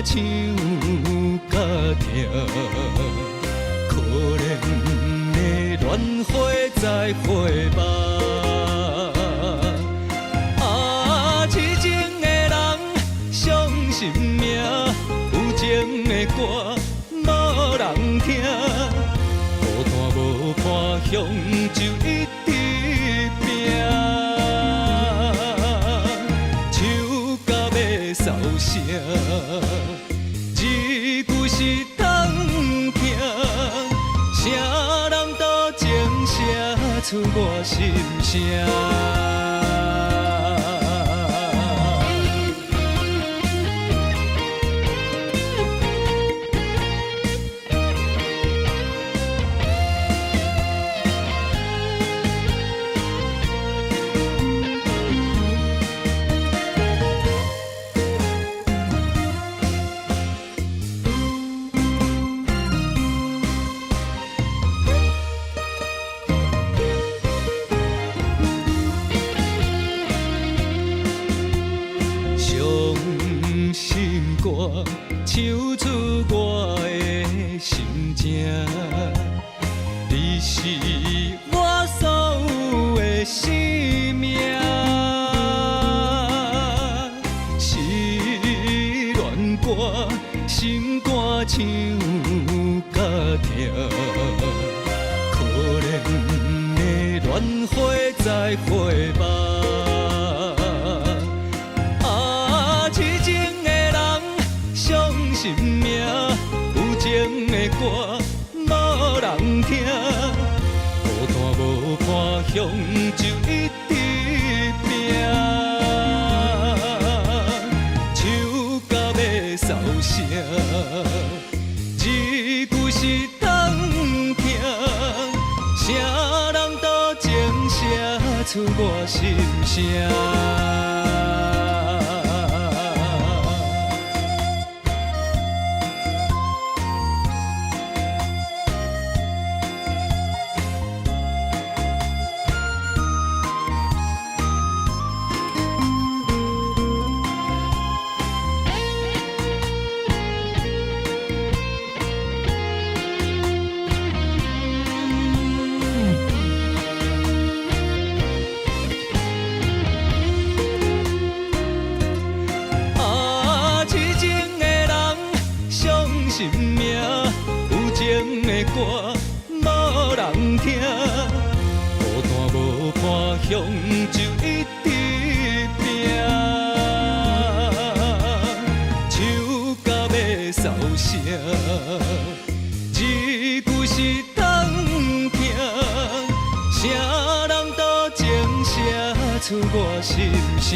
唱甲痛，可怜的恋花在花梦。啊，痴情的人伤心命，有情的歌无人听，孤单无伴乡就一直拼，唱甲要扫声，一句是通听，啥人都情写出我心声。唱出我的心情，你是我所有的生命。失恋歌，心肝唱甲痛，可怜的恋花在花梦。啊，痴情的人心命，有情的歌无人听，孤单无伴乡就一直拼，唱甲要扫声，一句是通听，啥人都情写出我心声。心命有情的歌无人听，孤单无伴乡就一直拼，唱甲要扫声，一句是通听，啥人都情写出我心声。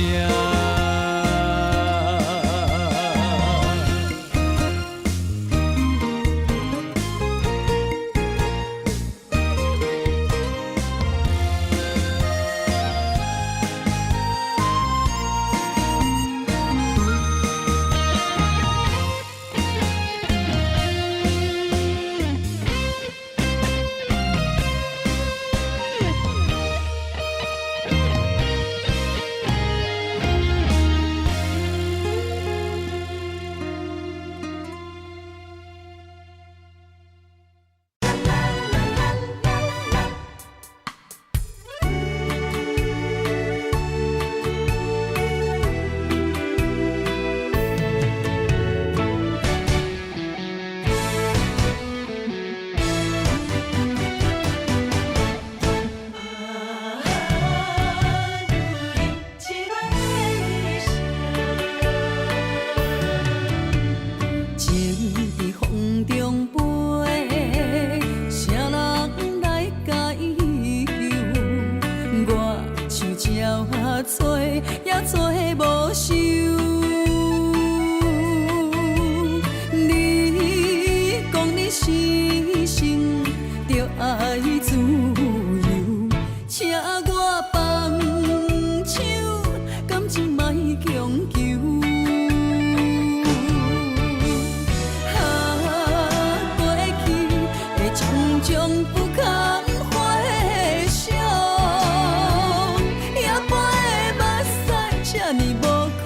这呢无苦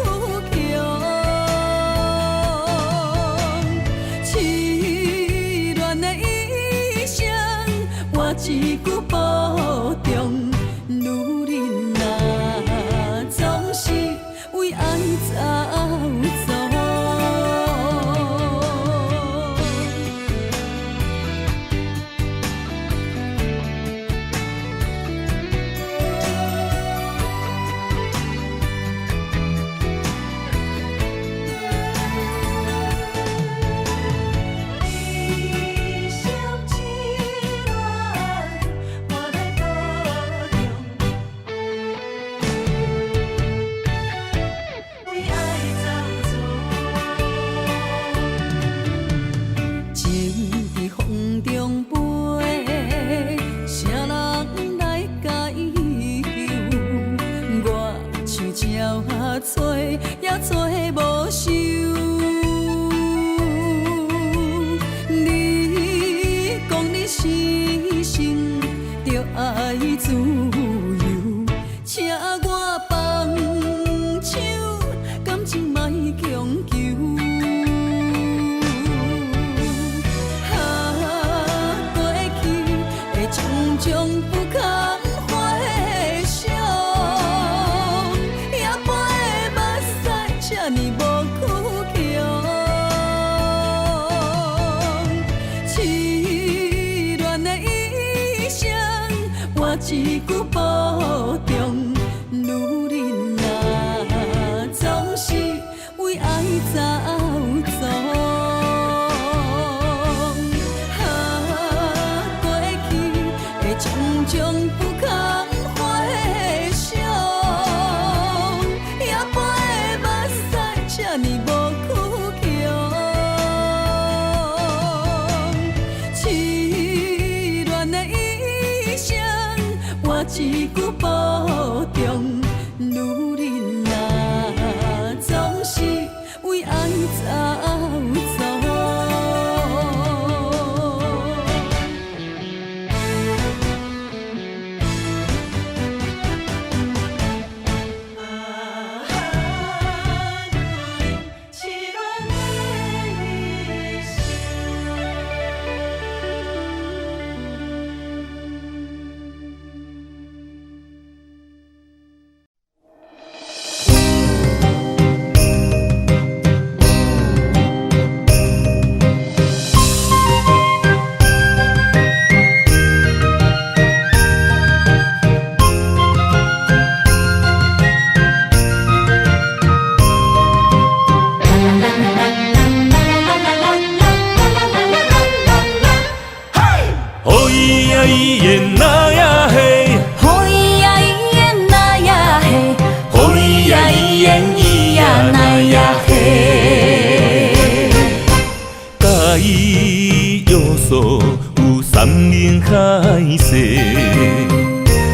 气。一句保重，女人啊，总是为爱走走。也做无收，你讲你死心着爱自由，请我放手，感情莫强求。过去的种种不堪回首。这呢无苦强，痴恋的一生，我一句保重。女人啊，总是为爱走走。过去的种种不堪回首。这呢无苦强，痴恋的一生，我一句保重。女人啊，总是为爱走走。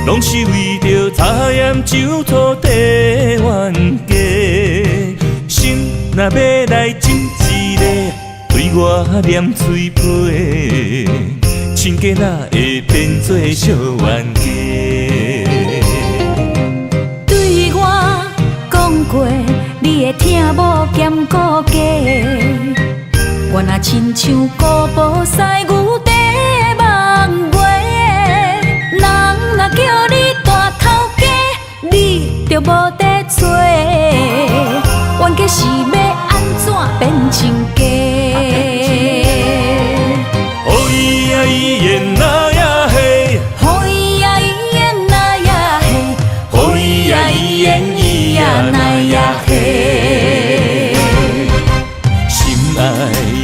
拢是为着茶盐酒土地冤家，心若要来争一个，对我念嘴皮，亲家哪会变做小冤家？对我讲过，你会听无兼顾家，我若亲像古堡西牛地梦月，人若叫你大头家，你就无得做，冤家是要安怎变亲家？哦咿呀咿耶那呀嘿，哦咿呀咿耶那呀嘿，哦咿呀咿耶咿呀那呀嘿。心爱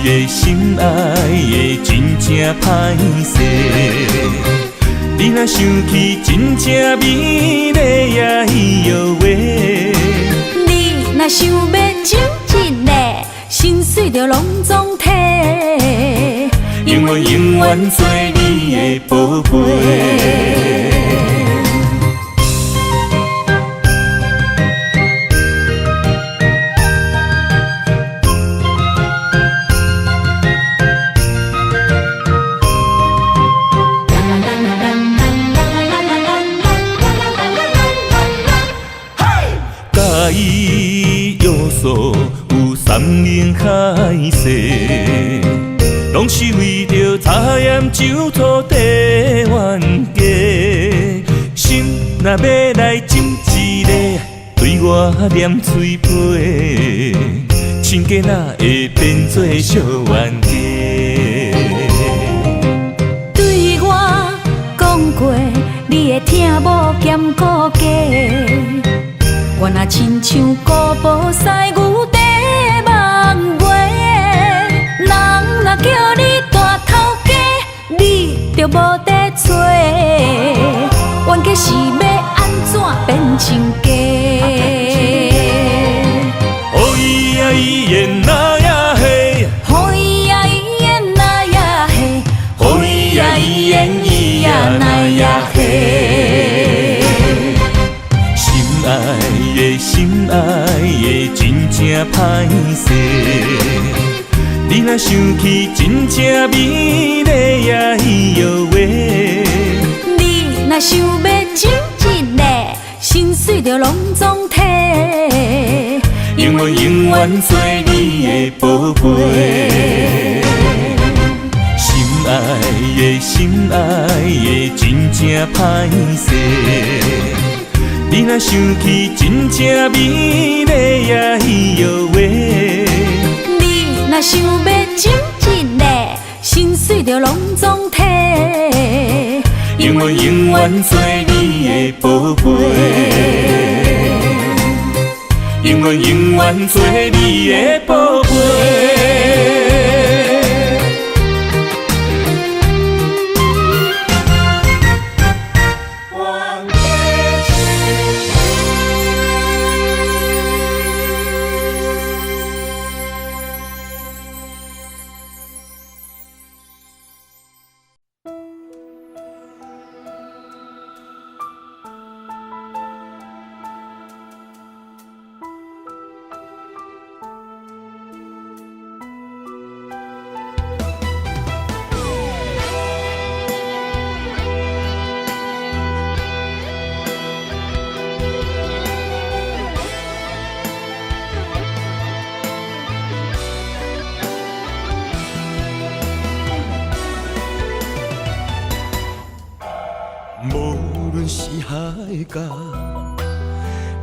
的，心爱的，真正歹势。你若想起，真正美丽呀咿哟喂。你若想要亲一个，心碎就拢总体，永远永远做你的宝贝。伊约束有山盟海誓，拢是为着茶盐酒土地冤冤家。心若要来枕一个，对我念嘴皮，亲家哪会变做小冤家？对我讲过，你会疼某兼顾家。我若亲像古堡西牛地梦月，人若叫你大头家，你就无得找。冤家是要安怎变亲家？哦咿呀咿耶那呀嘿，好伊呀伊耶那呀嘿，好伊呀伊耶伊呀那呀嘿。心爱的，真正歹势。你若想起，真正美丽呀伊哟喂。你若想要亲一个，心碎就拢总体。永远永远做你的宝贝。心爱的，真正歹势。你若想起，真正美丽呀伊哟喂。你若想要亲一个，心碎就拢总体。永远永远做你的宝贝。永远永远做你的宝贝。无论是海角，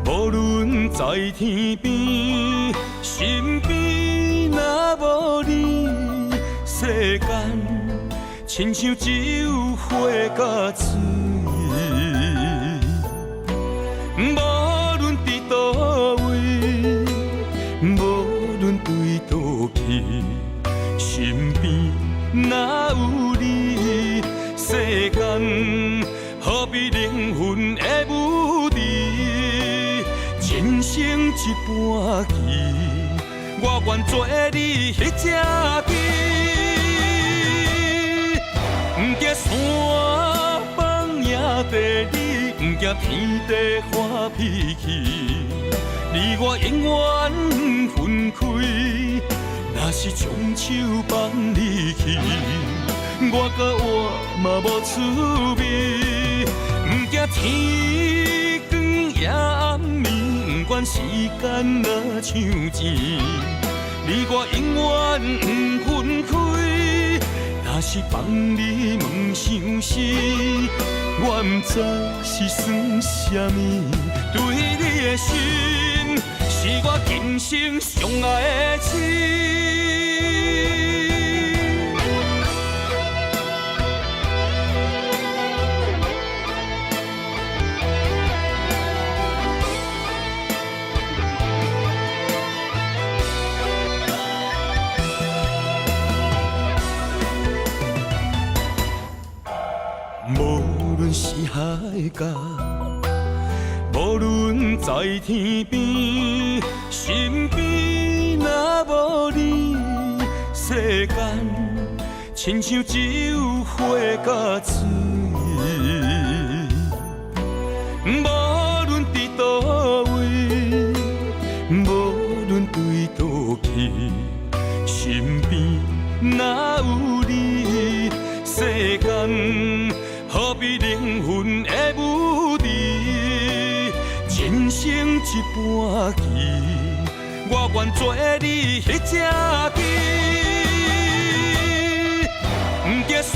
无论在天边，身边若无你，世间亲像只有花甲水。无论伫倒位，无论对倒去，身边若有你，世间何必灵魂的舞池，人生一半棋，我愿做你迄只棋。不惊山崩也地理，不惊天地发脾气，你我永远分开。若是将手放你去，我甲我嘛无趣味。不惊天光也暗暝，不管时间若像钱，你我永远不分开。若是放你问伤心，我不知是算啥物。对你的心，是我今生上爱的情。无论是海角，无论在天边，身边若无你，世间亲像只有花甲水。无论伫倒位，无论对倒去，身边若有你，世间何必灵魂的舞池，人生一半棋，我愿做你迄只棋。不惊山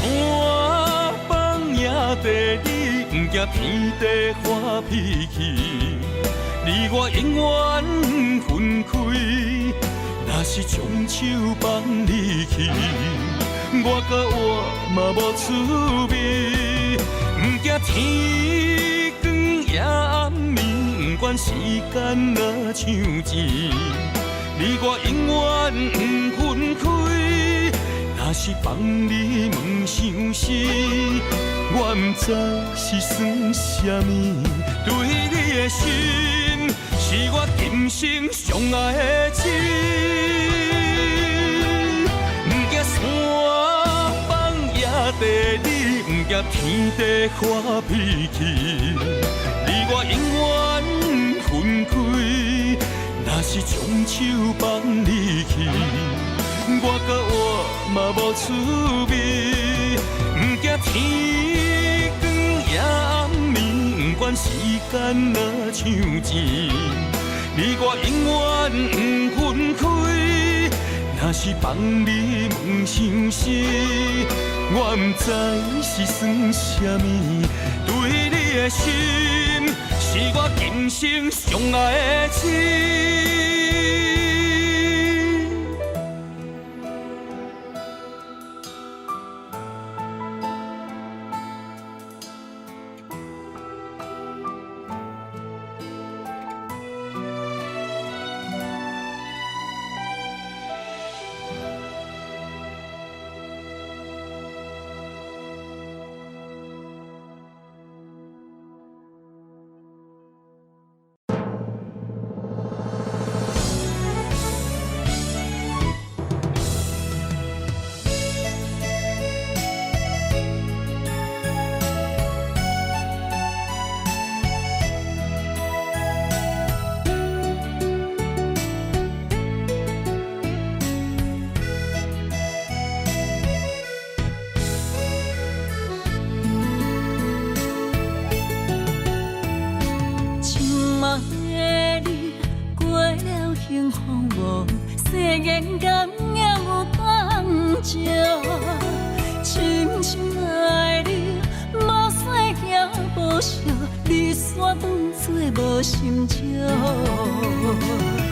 崩也地，你不惊天地发脾气。你我永远分开，若是将手放你去，我甲我嘛无趣味。不惊天光也暗暝，不管时间若像钱，你我永远不分开。若是放你问伤心，我不知是算什么。对你的心，是我今生上爱的情。不惊山崩野地，你不惊天地发脾气。你我永远分开，若是将手放你去，我甲我嘛无趣味。不惊天光也暗暝，不管时间若像钱，你我永远不分开。若是放你问伤心，我不知是算什么。对你的心，是我今生上爱的情。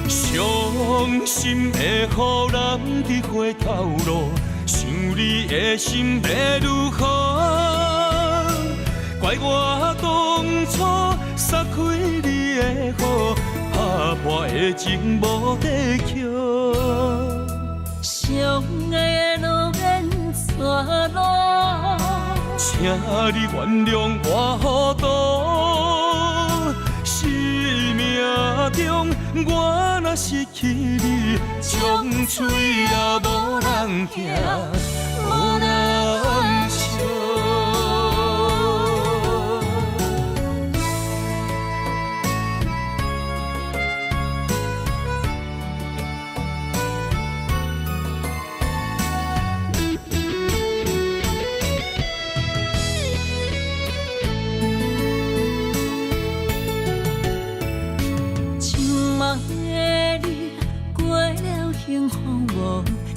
伤心会予人体会透露，想你的心要如何？怪我当初撒开你的雨，打破的情无地桥。相爱的路免错路，请你原谅我糊涂。生命中我若失去你，将嘴也无人听，无人笑。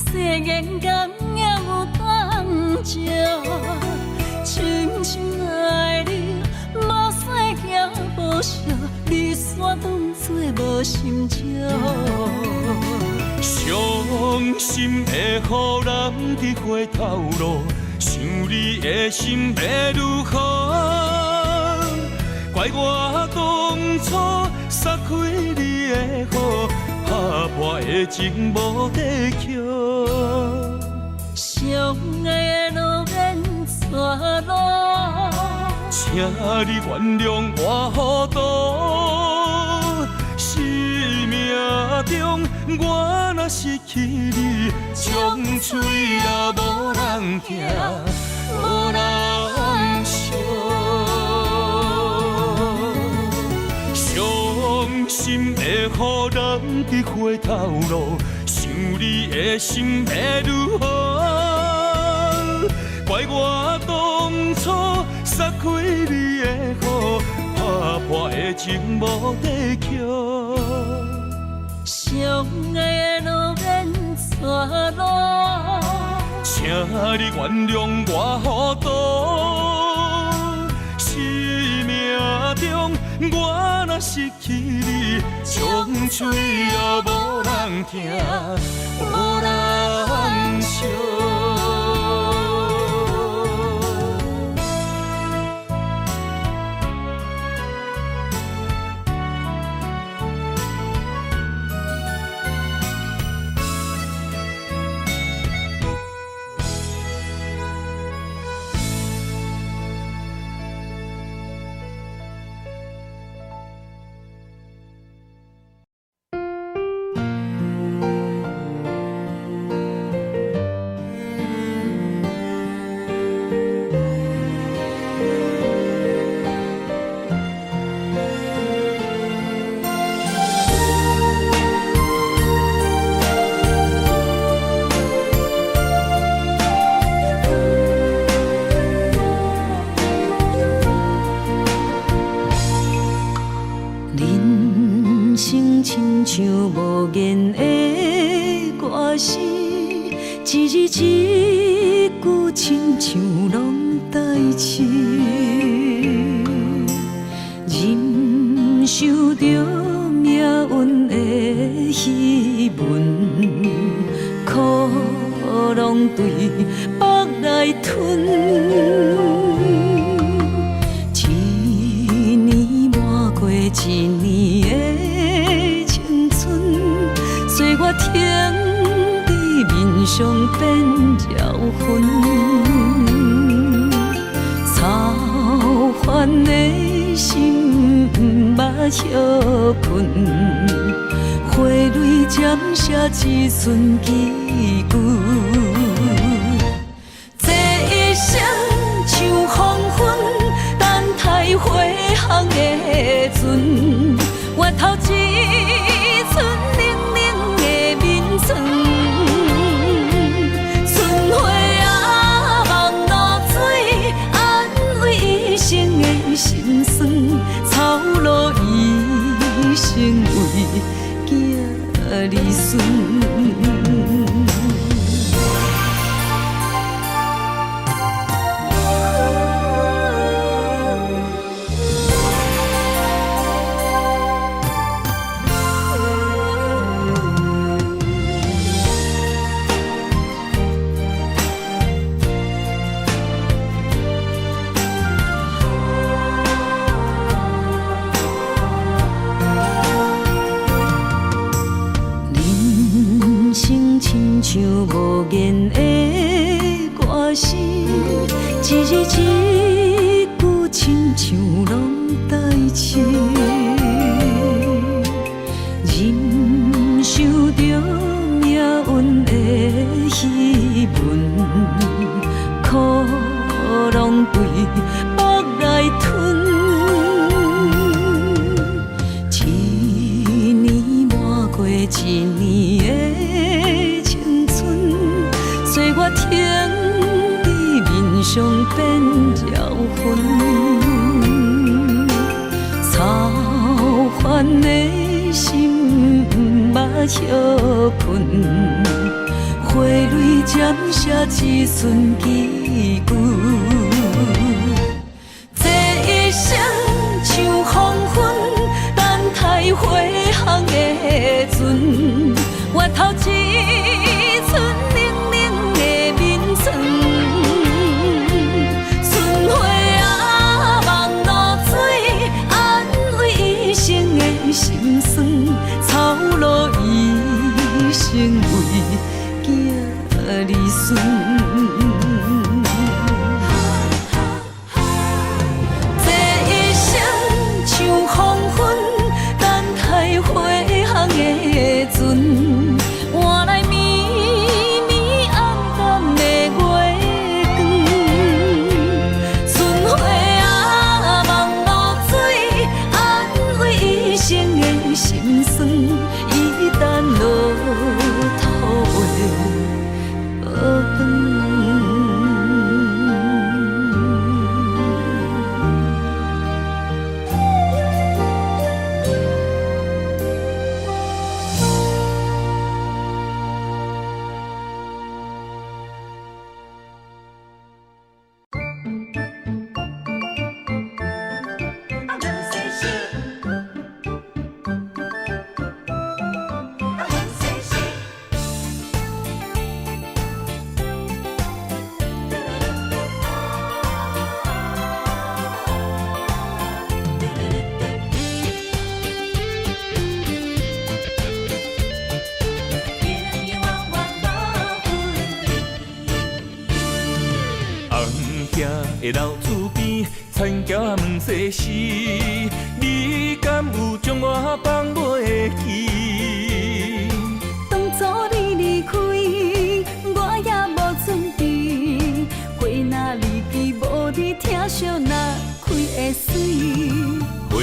世间甘也有当照，深深爱你，无使行无惜，离散当作无心照。伤心会予人体会透露，想你的心要如何？怪我当初撒开你的雨，打破的情无地桥。相爱的路免错路，请你原谅我糊涂。生命中我若失去你，将嘴也无人听，无人笑。伤心会予人体会透露，想你的心要如何？怪我当初撒开你的雨，打破的情无地桥。相爱的路免错路，请你原谅我糊涂。我若失去你，将嘴也无人听，无人笑。亲像无言的歌词，一字一句亲像拢代志，忍受着命运的戏文，苦拢对腹来吞。一年抹过一年的青春，岁月停在面上变绕痕，操烦的心毋捌歇困，花蕊渐写一寸记句，这一生像黄昏，等待花香的船，越头一寸冷冷的眠床，春花啊望露水，安慰一生的心酸，草路一生为囝儿孙。亲像无言的歌词，一字一句亲像拢代志，忍受着命运的戏文，苦拢对腹来吞。一年抹过一年的岁月停在面上变绕痕，操烦的心毋捌歇困，花蕊渐写一寸记句，这一生像黄昏，等待花香的船，越头一寸冷冷的眠床，春花啊望露水，安慰一生的心酸，草路一生为囝儿孙。这一生像黄昏，等待花香的船，换来绵绵暗淡的月光，春花啊望露水，安慰一生的心酸，一旦落土的学长。的老厝边，田桥仔问世事，你敢有将我放袂记？当初你离开，我也无准备，花若离枝，无你疼惜哪开会水？花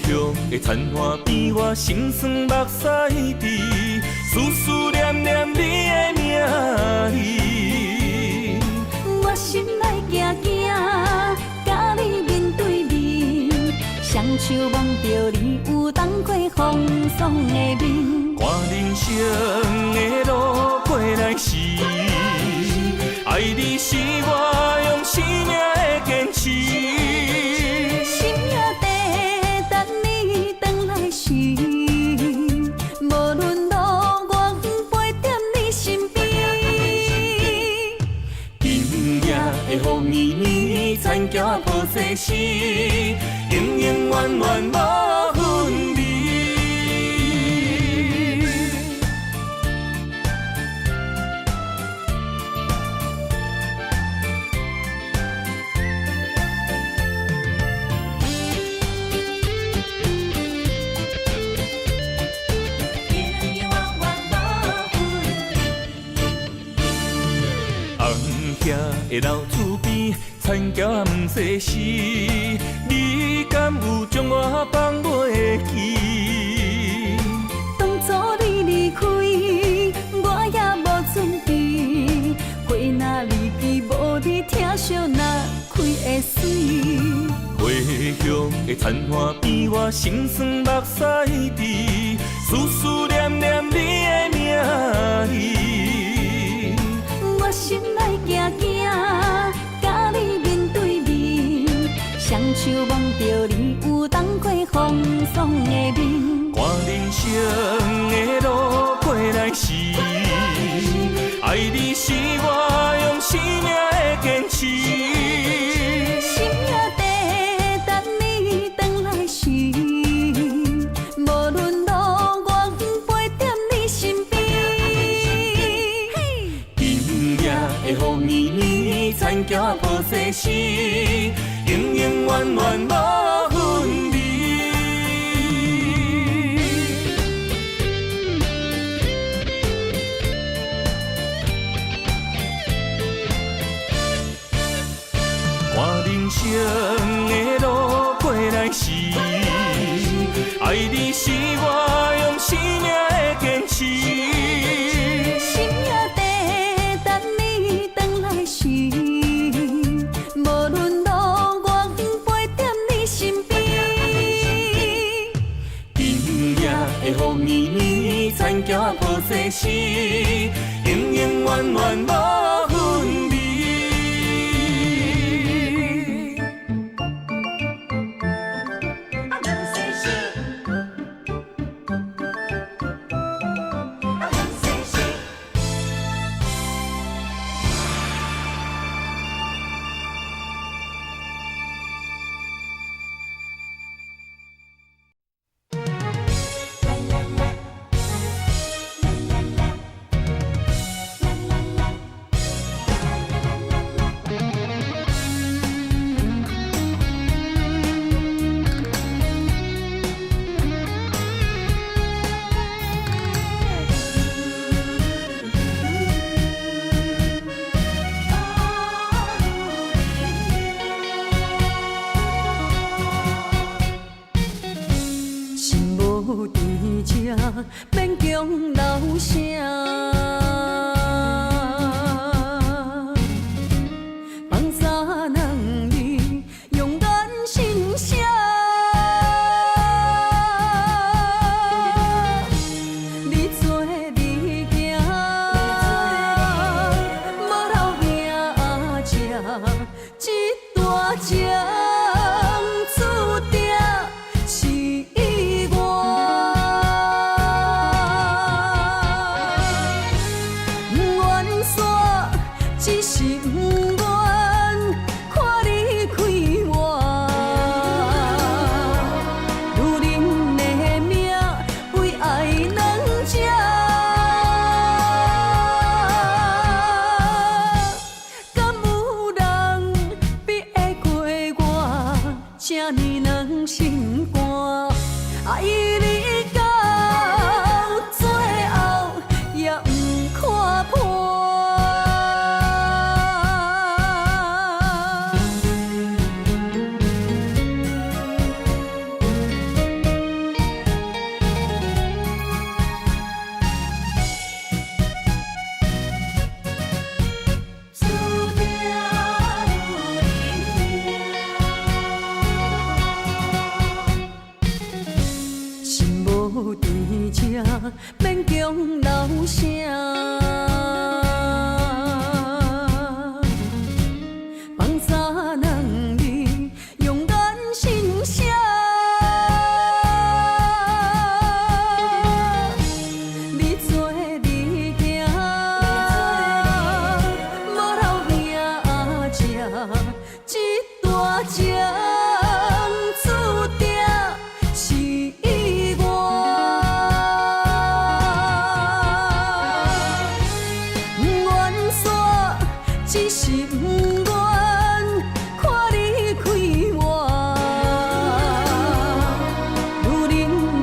香的田花边，我心酸目屎滴，思思念念你的名字。我心内惊惊，甲你面对面，双手望着你有当过风霜的面。看人生的路过来时，爱你是我用生命的坚持。心也地等你回来时，无论路远陪在你身边。今夜的雨绵绵，田桥抱世事，永永远远无分离。的老厝边，田桥仔问世事，你敢有将我放袂记？当初你离开，我也无准备，花若离枝，无你疼惜哪开会水？花香的田花边，我心酸目屎滴，思思念念你的名字。我心内惊惊，甲你面对面，双手望着你有当过风霜的面。看人生的路过来时，爱你是我用生命的坚持。心也地等你回来时，无论路远陪在你身边。今夜的雨绵绵，田桥仔抱世事，永永远远无分离。看人生的路过来时，爱你是我用生命的坚持。心也地等你回来时，无论路远陪在你身边。今夜的雨绵绵，田桥仔抱世事，永永远远无分离。免强留声，放下两字，勇敢心声。你做你行，无留名食，一大江注定是我。伫这，免强留声。放三两字，用眼心写。你做你行，无老命食，这大情注定是我。不愿煞，只是不愿看你开我。女人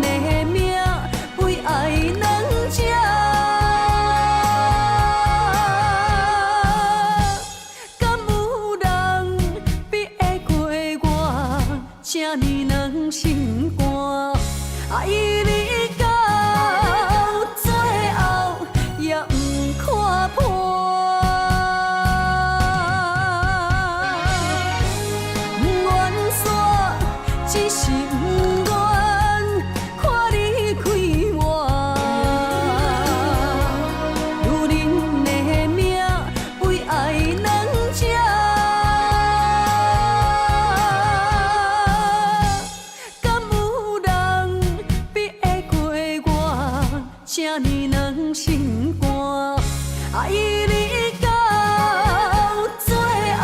的命为爱两只，敢有人比会过我这呢软心肝？爱你到最后也不看破。不愿煞，只是不愿看你开我。女人的命为爱两只，敢有人比会过我这呢软心肝？爱你到最后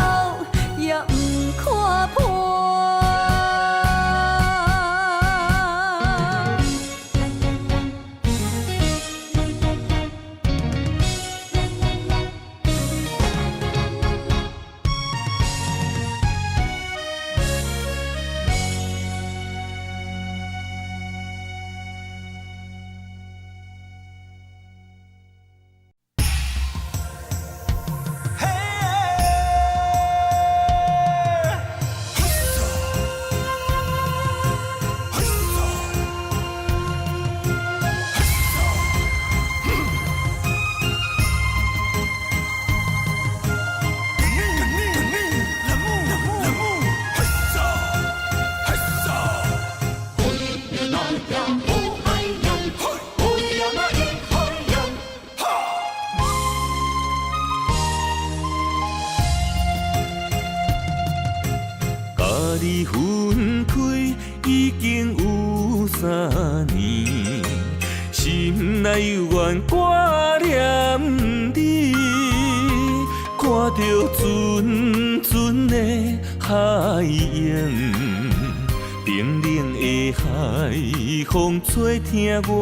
也不看破。甲你分开已经有3年，心内犹原挂念你，看着阵阵的海涌，冰冷的海风吹疼我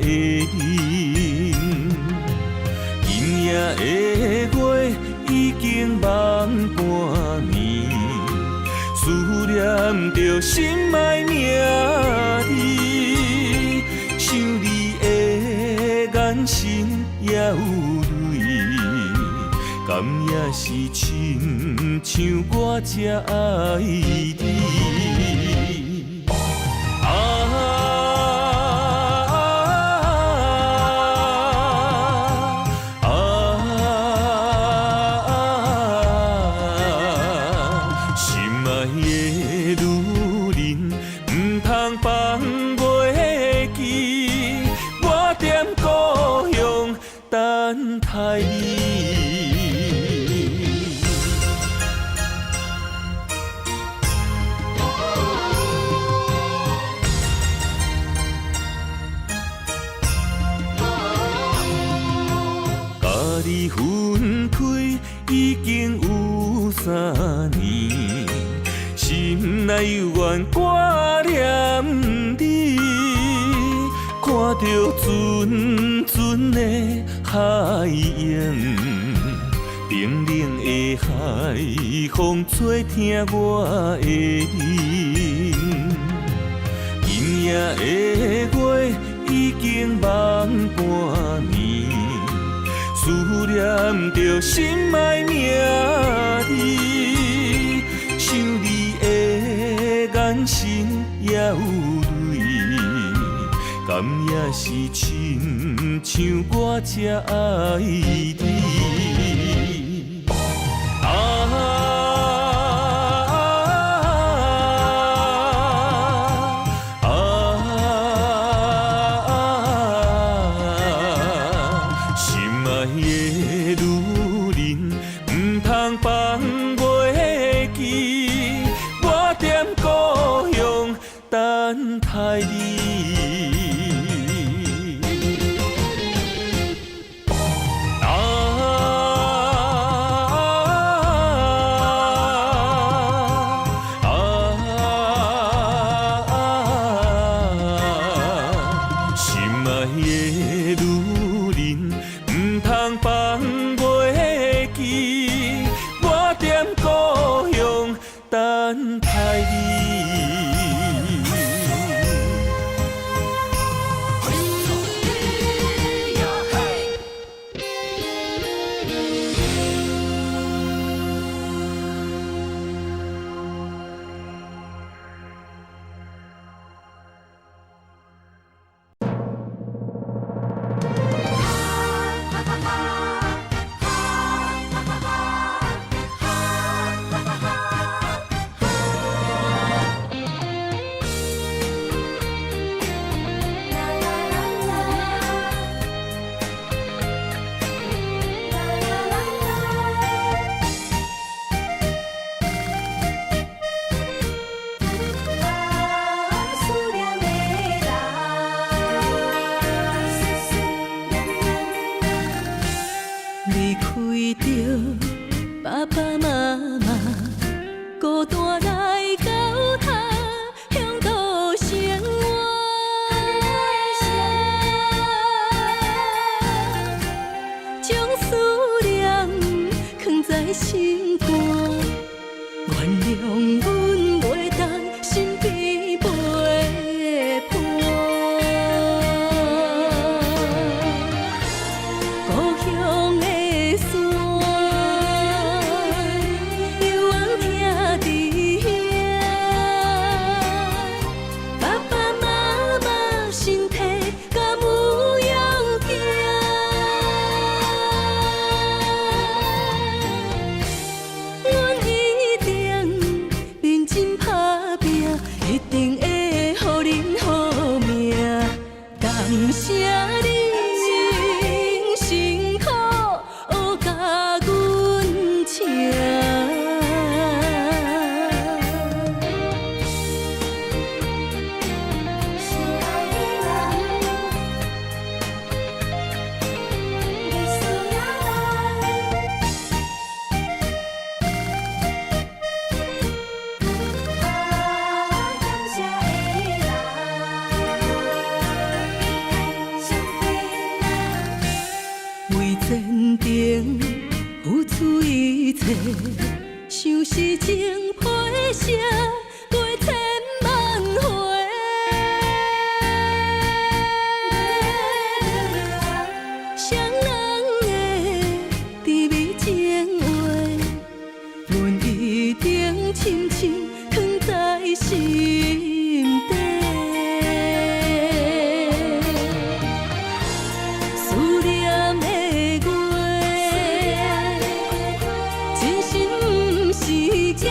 的心。今夜的月已经望半年。思念着心爱名字，想你的眼神也有泪，敢也是亲像我这爱你。等待你，甲你分开已经有3年，心内犹原挂念你，看着阵阵的海涌，冰冷的海风吹疼我的心。今夜的月已经望半年，思念着心爱名字，想你的眼神也有泪，敢也是亲像我这爱你。心的女人，唔通放袂记，我踮故乡等待你。离开着爸爸妈妈，孤单来到他乡土生活，将思念藏在心肝，原谅阮袂当身边陪伴。故乡的一定会予恁好命，感谢恁辛苦学甲阮请。坚定付出一切，像是情配写过千万回。双人的甜蜜情话，阮一定深深藏在心底。思念的是假。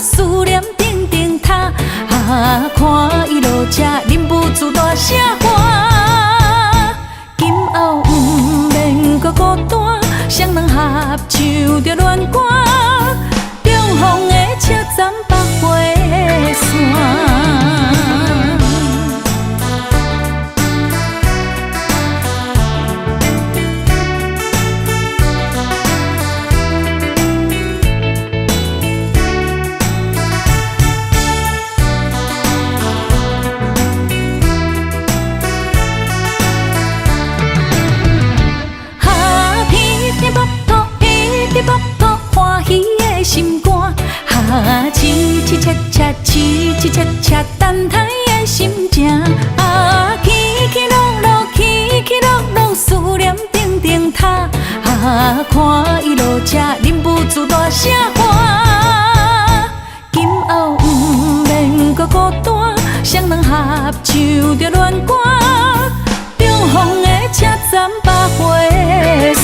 思念定定塔，看伊落车，忍不住大声喊。今后不免搁孤单，双人合唱着恋歌，中风的车站北回线。心肝，凄凄切切，凄凄切切，等待的心情。起起落落，起起落落，思念定定塔。看伊落车，忍不住大声喊。今后不免搁孤单，双人合唱着恋歌，中风的车站北回线。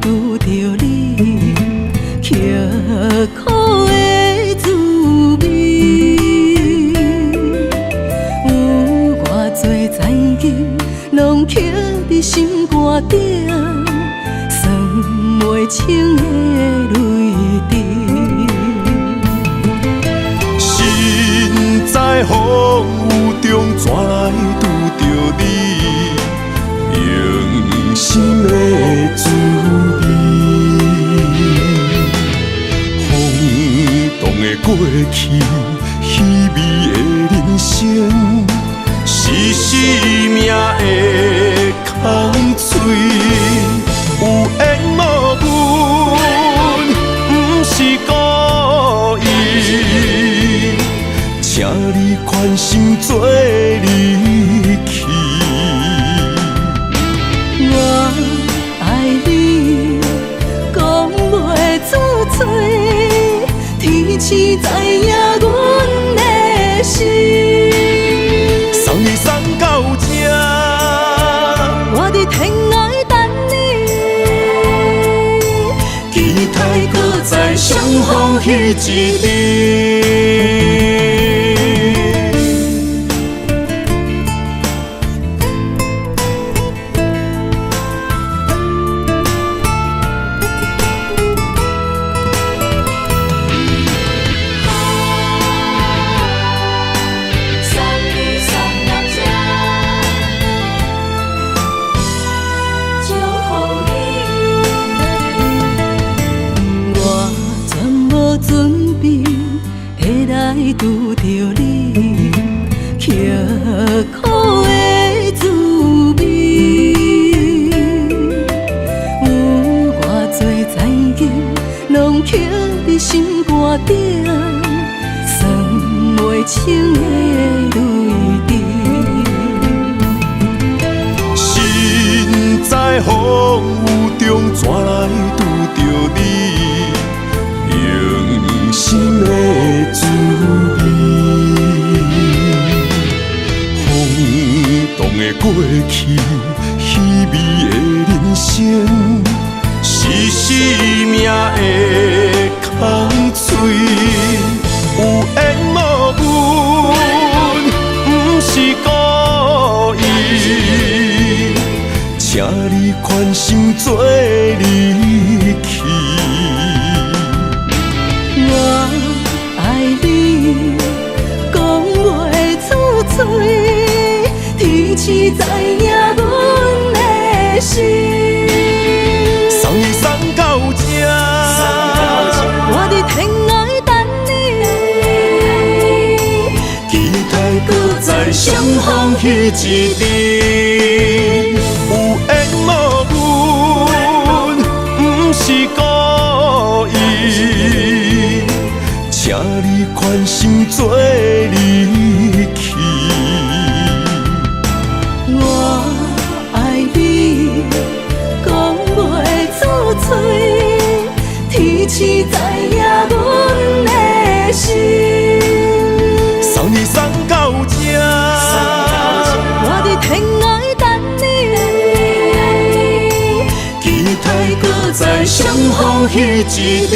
拄着你，刻苦的滋味，有偌多灾情，拢刻伫心肝顶，算袂清的泪滴。身在风雨中，怎来拄着你？用心的滋味，风动的过去，稀微的人生，是生命的空嘴，有缘无分，不是故意，请你宽心做离去。我爱你，讲袂出嘴，天赐知影阮的心。送你送到这，我伫天涯等你，期待搁再相逢彼一日。拄着你，刻苦的滋味，有偌多灾情，拢刻伫心肝顶，算袂清的泪滴。身在风雨中，怎来拄着你？用心的滋味，风动的过去，稀微的人生，是生命的空嘴，有缘无分，不是故意，请你宽心做离去。我爱你，讲袂出嘴，天赐知影阮的心。送你送到这，我伫天涯等相逢彼一日，有缘无分，不是故意，请你宽心做离去。我爱你，讲袂出嘴，天赐知影阮的心。送你送到这，我伫天涯等你，期待搁再相逢彼一日。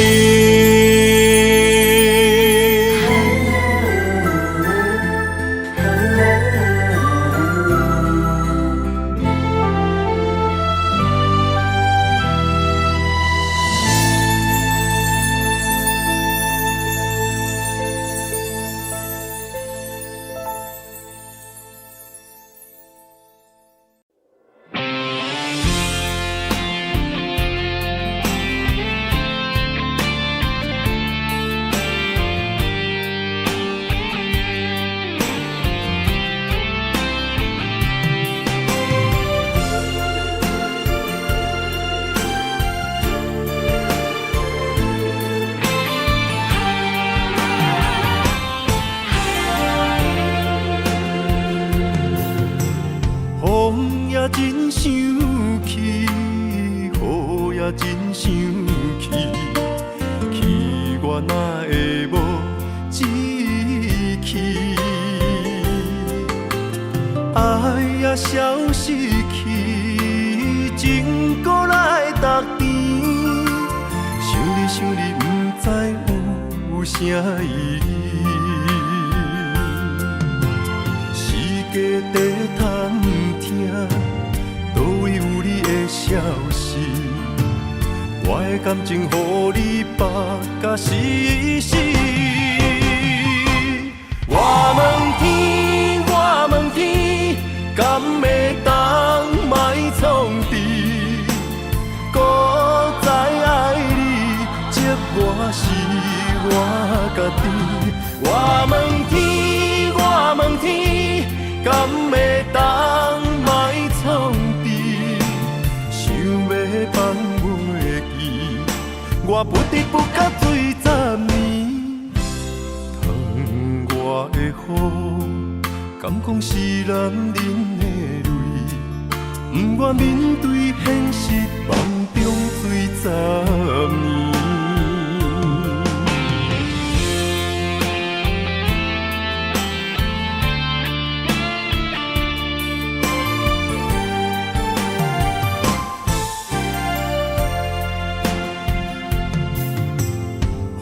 风也真生气，雨也真生气，气我哪会无志气？爱也消失去，情搁来逐甜。想你，不知有啥意义。世界地探听，倒位有你的消息？我的感情，予你绑甲死死。我问天，我问天，敢会当莫创治？搁再爱你，这我是我家己。我问天，我问天，敢会当莫创治？想要放袂记，我不得不甲醉10年。窗外的雨，敢讲是男人的泪？不愿面对现实，梦中醉10年。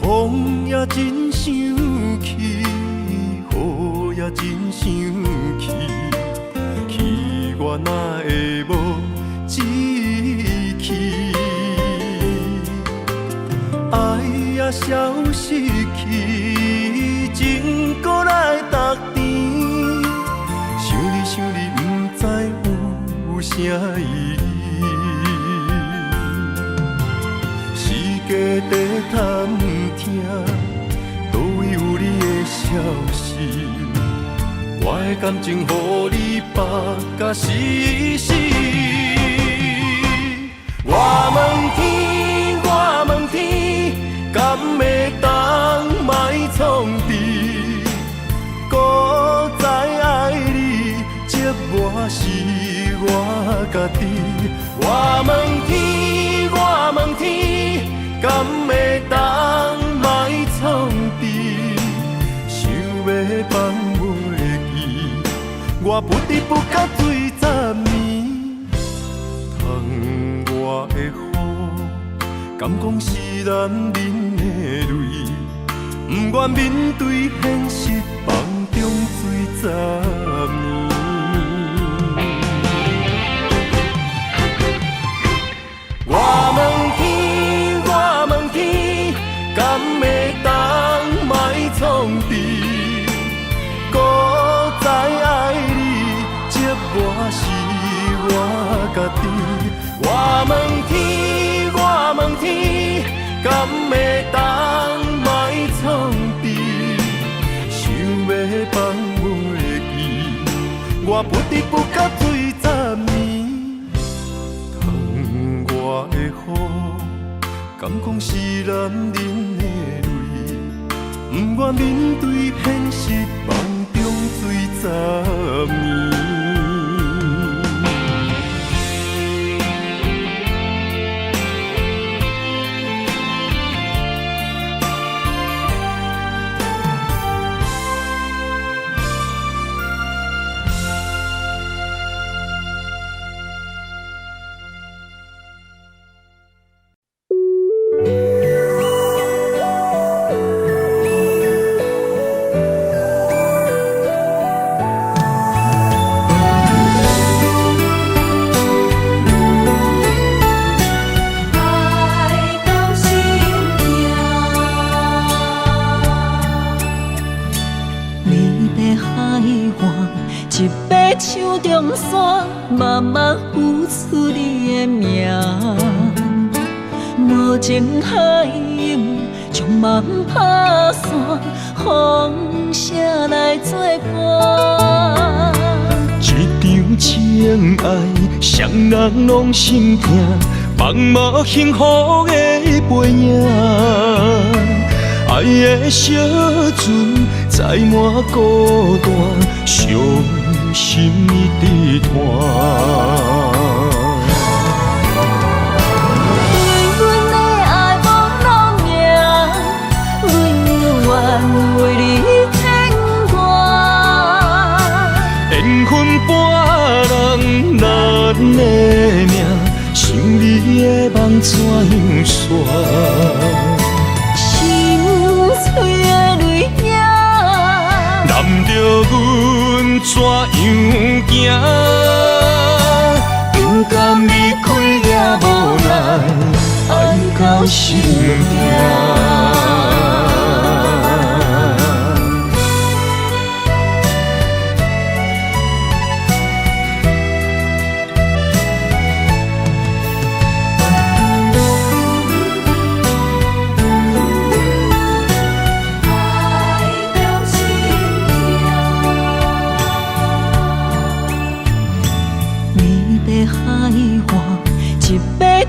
风也真生气，雨也真生气，气我哪会无志气？爱也消失去，情搁来逐甜。想你，不知有啥意义？世界地探听，倒位有你的消息？我的感情，予你绑甲死死。我问天，我问天，敢会当莫创治？搁再爱你，这我是我家己。我问天，我问天，敢会当莫创治？想要放袂记，我不得不甲醉10年。窗外的雨，敢讲是男人的泪？不愿面对现实，梦中醉10年。我问天，我问天，敢会当莫创治？搁再爱你，这我是我家己。我问天，我问天，敢会当莫创治？想要放袂记，我不得不甲水10年。窗外的雨，敢讲是男人的泪，不愿面对现实，梦中水10年。手中线，慢慢浮出你的名。无情海涌，将梦打散，风声来作伴。一场情爱，双人拢心痛，梦无幸福的背影。爱的小船载满孤单，伤心的团。对阮的爱无路命，阮愿为你牵挂。缘分半人难的命，想你的梦怎样煞？心碎的泪影，难着阮怎样行？不甘离开也无奈，爱到心痛。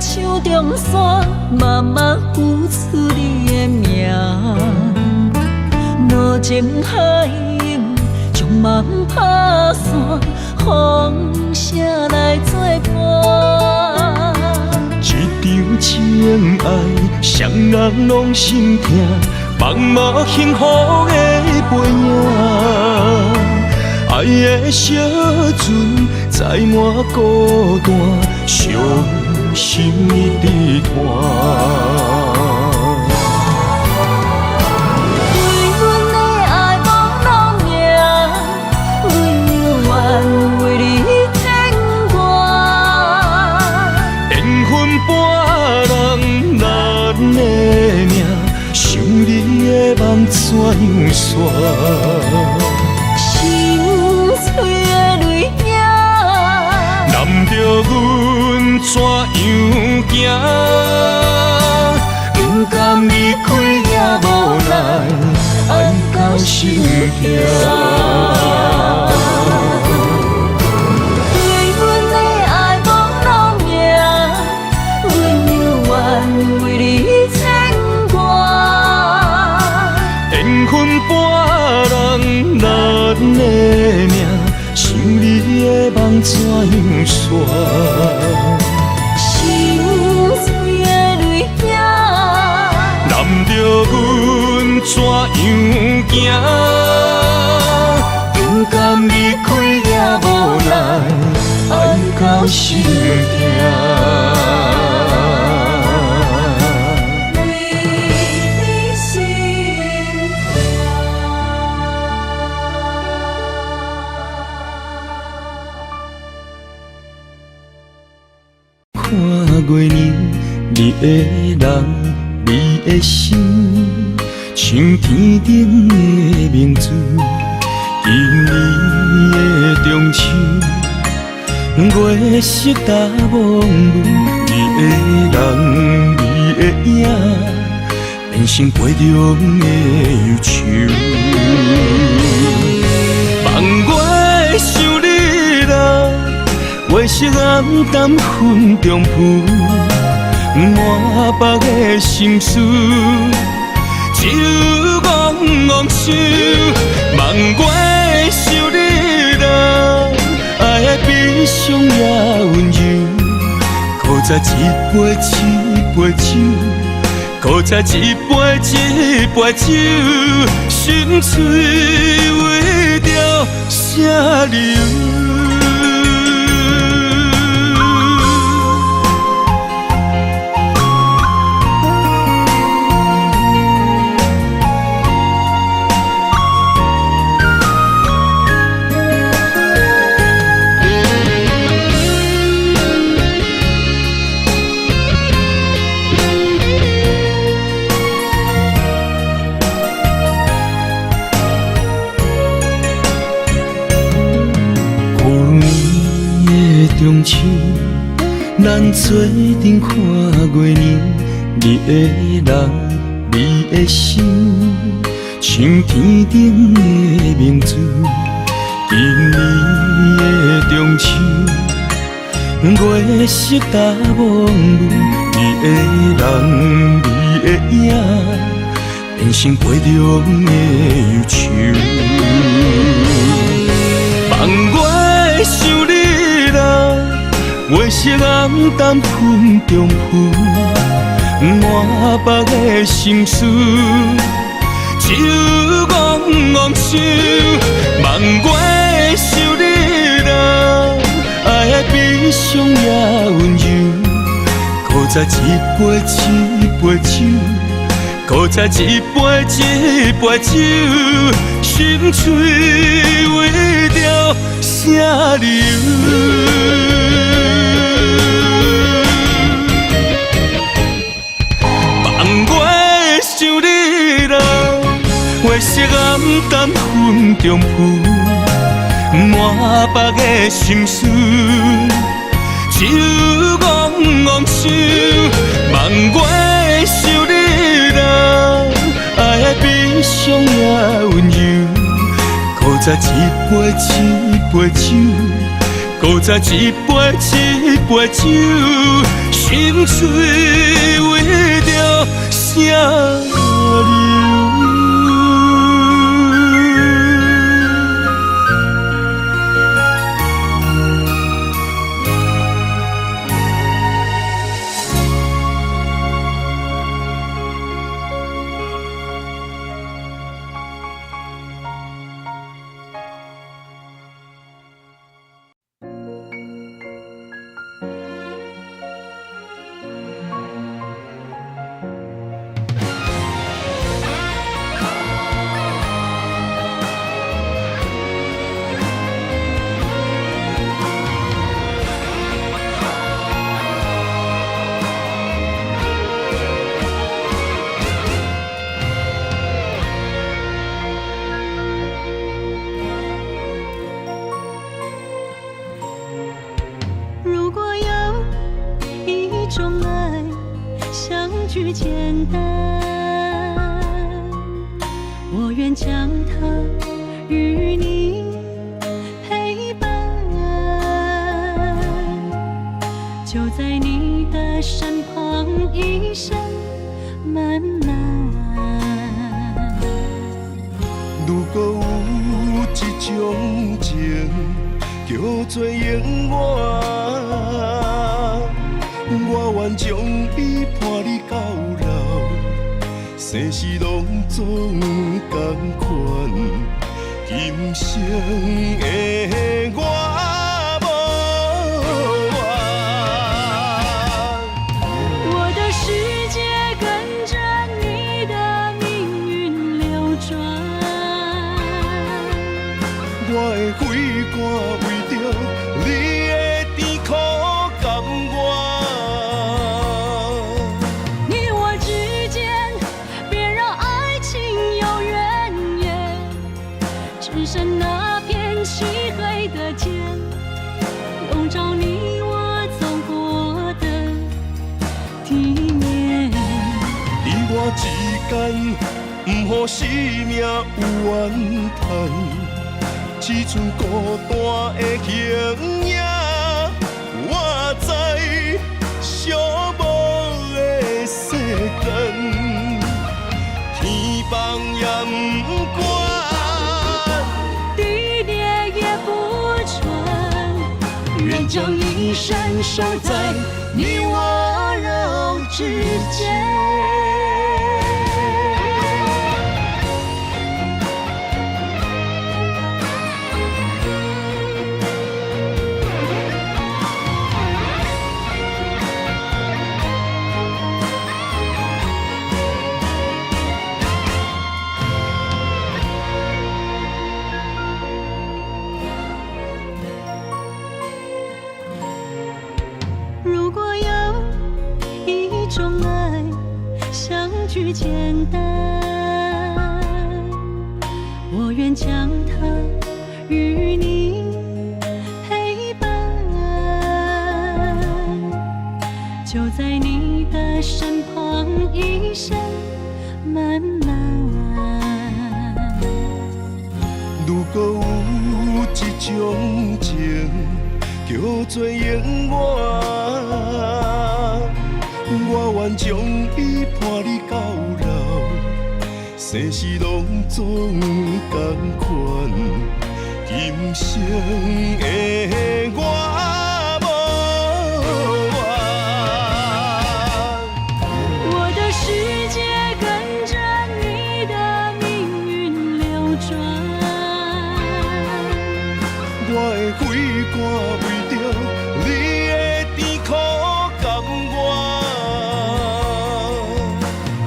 手中线，慢慢浮出你的名。无情海涌，将梦打散，风声来作伴。一场情爱，双人拢心痛，梦无幸福的背影。爱的小船载满孤单，伤心的团。对阮的爱无路命，阮愿为你牵挂。缘分半人难的命，想你的梦怎样煞？心碎的泪影，难着阮怎样行？不甘离开也无奈，爱到心痛。对阮的爱无路命，阮愿为你牵挂。缘分半人难的命，想你的梦怎样煞？心碎的泪影，难着阮怎样行？不甘离开也无奈，爱到心痛。看过年，你的人，你的心，像天顶的明珠。今年的中秋，月色大蒙雾，你的人，你的影，变成杯中的忧愁。望我想你暗淡云中浮，满腹的心事，只有戆想，望我想你人，爱的悲伤也温柔，搁再一杯一杯酒，搁再一杯一杯酒，心碎为着啥理由？中秋，咱做阵看月亮，你的人，你的心，像天顶的明珠。今年的中秋，月色大蒙雾，你的人，你的影，变成杯中的忧愁。望我想你。月色暗淡云中浮，满腹的心事，只有戆想，望我想你人，爱的悲伤也温柔，搁再一杯一杯酒，搁再一杯一杯酒，心碎为着啥理由？月色暗淡云中浮，满腹的心事，只有戆想，望我想你人，爱的悲伤也温柔，搁再一杯一杯酒，搁再一杯一杯酒，心碎为着啥理由？简单，我愿将它与你陪伴，就在你的身旁，一生漫漫。如果有一种情叫做永远，我愿将伊伴你到老，生死拢总同款。今生的我无怨，我的世界跟着你的命运流转，我的血汗为着你的甜苦甘愿。你我之间别让爱情有怨言，只剩那片漆黑的天，笼罩你我走过的体面。你我之间，不予生命有怨叹，只剩孤单的形影。我也不管。地裂也不穿，愿将一生守在你我肉之间。如果有一种爱相距简单，我愿将它与你陪伴，就在你的身旁一生漫漫。如果有一种情，叫做永远，我愿将伊伴你到老，生死拢总同款。今生的我无怨。我的世界跟着你的命运流转，我的血汗为着你的甜苦甘愿。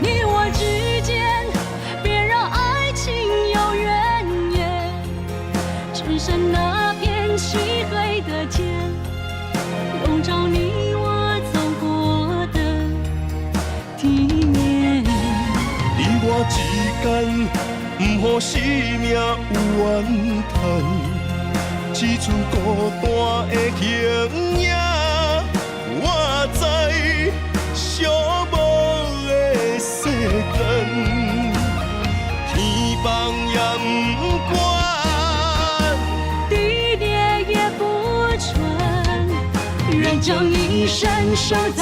你我之间别让爱情有怨言，只剩那片漆黑的天，笼罩你我走过的地面。你我之间，不予生命有怨叹，只剩孤单的形影。我知寂寞的世间，天崩也不管。地裂也不穿，愿将一生守在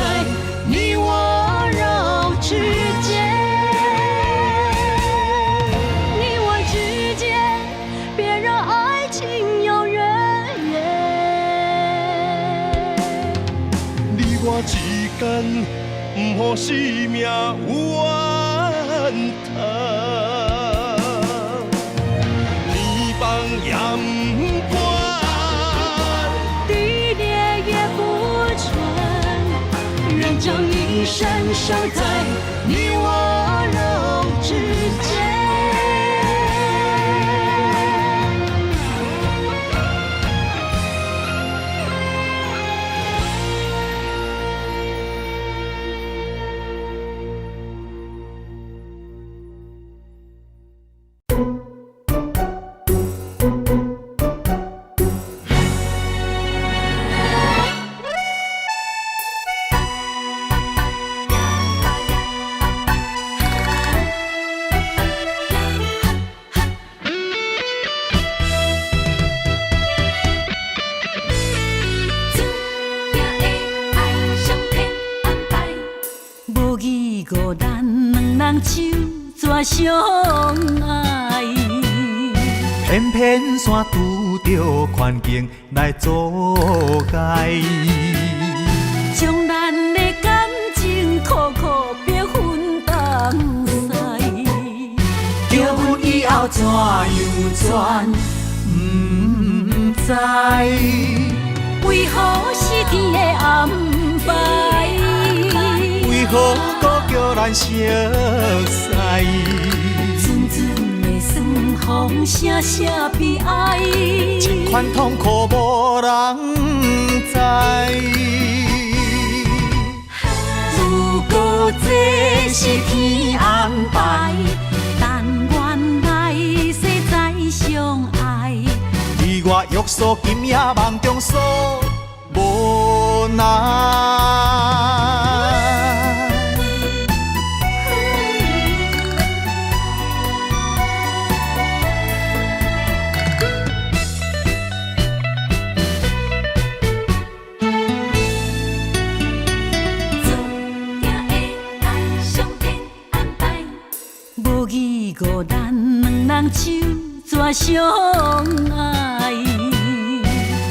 你我肉之间。你我之间，别让爱情有怨言。你我之间，不予生命有怨叹，天崩也不管。地裂也不穿，愿将一生守在你我肉之间。无咱两人手怎相爱？偏偏山拄着环境来阻碍，将咱的感情苦苦别分东西。叫阮以后怎样转，不知为何是天的安排？为何搁叫咱熟悉？阵阵的酸风，声声悲哀，这款痛苦无人知。如果这是天安排，但愿来世再相爱。你我约束今夜梦中所无奈。人手怎相爱？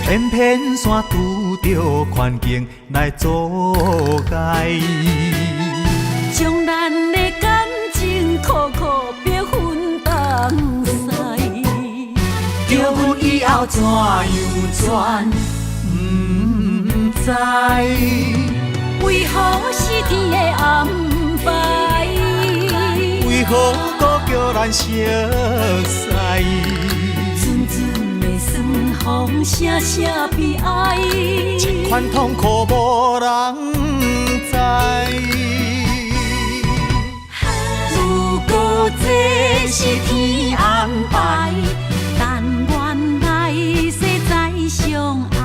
偏偏山拄着环境来阻碍，将咱的感情苦苦逼分东西。叫阮以后怎样转，不知。为何是天的安排？为何搁叫咱熟悉？阵阵的酸风，声声悲哀。这款痛苦无人知。如果这是天安排，但愿来世再相爱。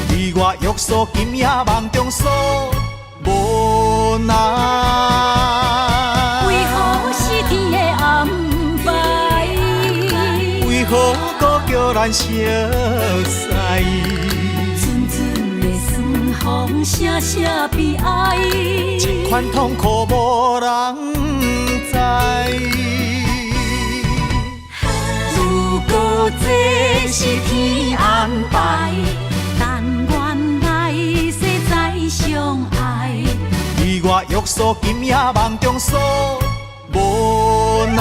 你我约束今夜梦中所无奈。为何是天的安排？为何搁叫咱熟悉？阵阵的酸风，声声悲哀。这款痛苦无人知。如果这是天安排，但愿来世再相爱。你我约束今夜梦中所无奈。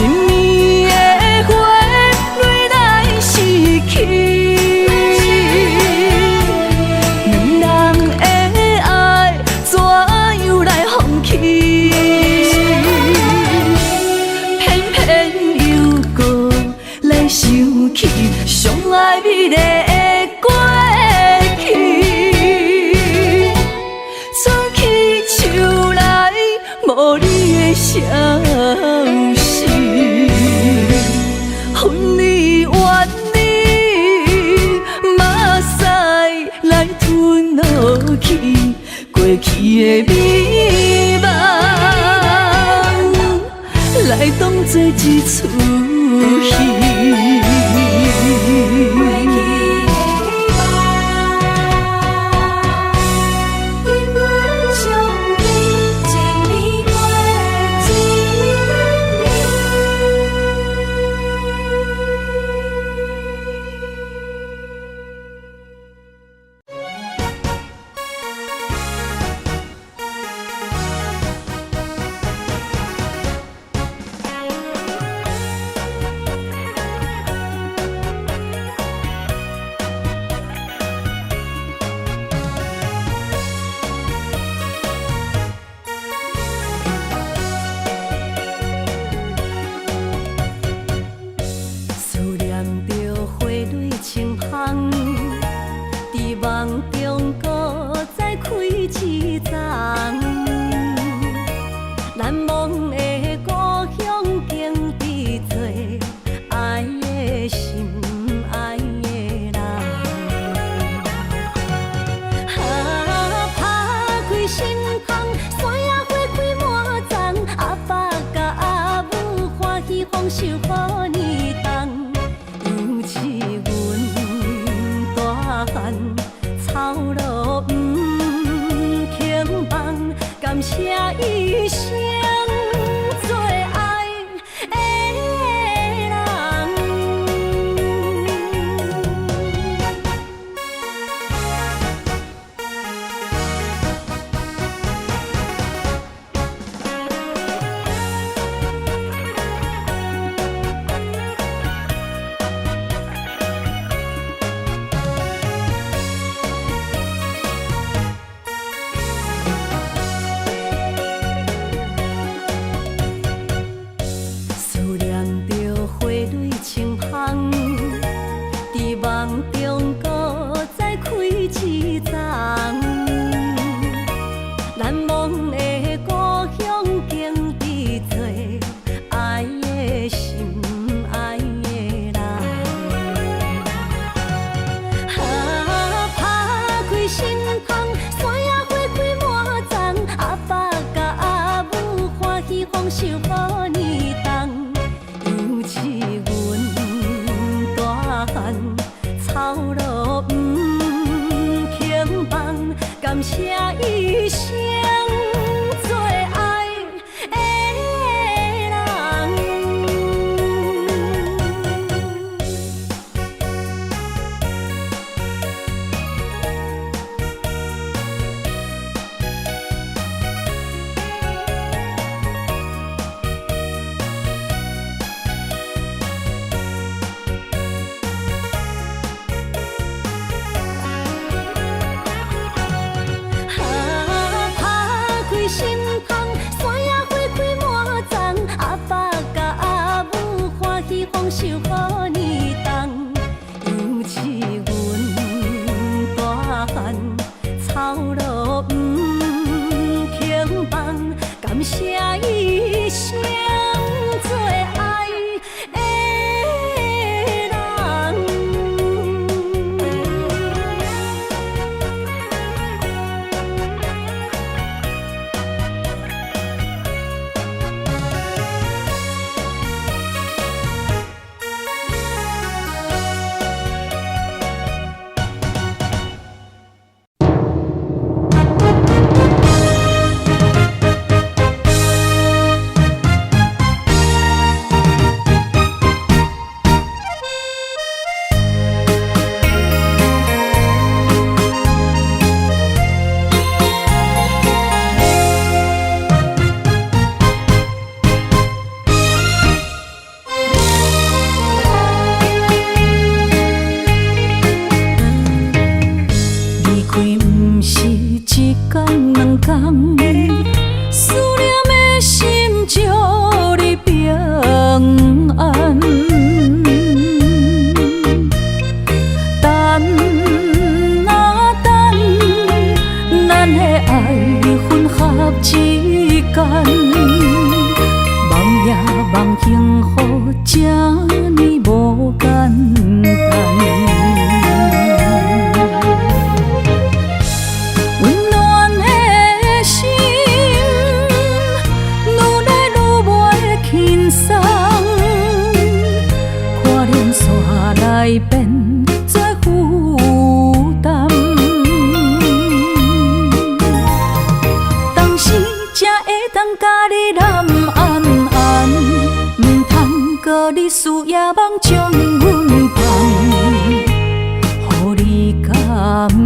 春暝的花蕊来时去。上爱美丽的过去，转去树内无你的消息，分离怨你，马赛来吞落去，过去的美梦，来当作一出戏。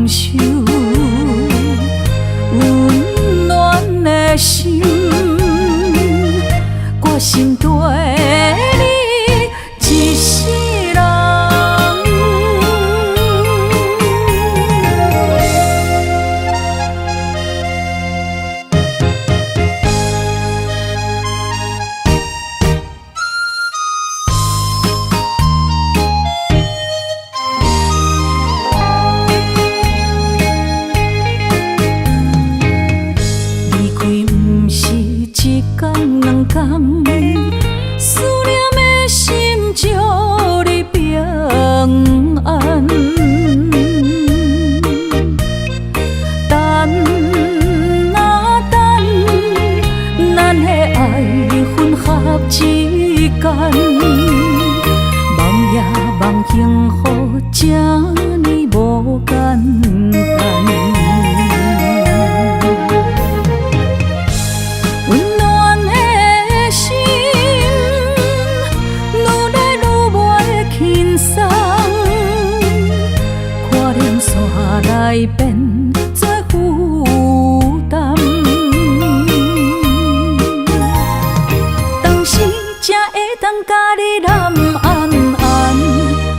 受，温暖的心，我心底你一世人。离开不是一天两天，思念的心祝你平安。等啊等，咱的爱混合之间，梦也梦幸福，这呢无简单。温暖的心，愈来愈袂轻松，看连线来变做负担。当时才会当甲你揽安安，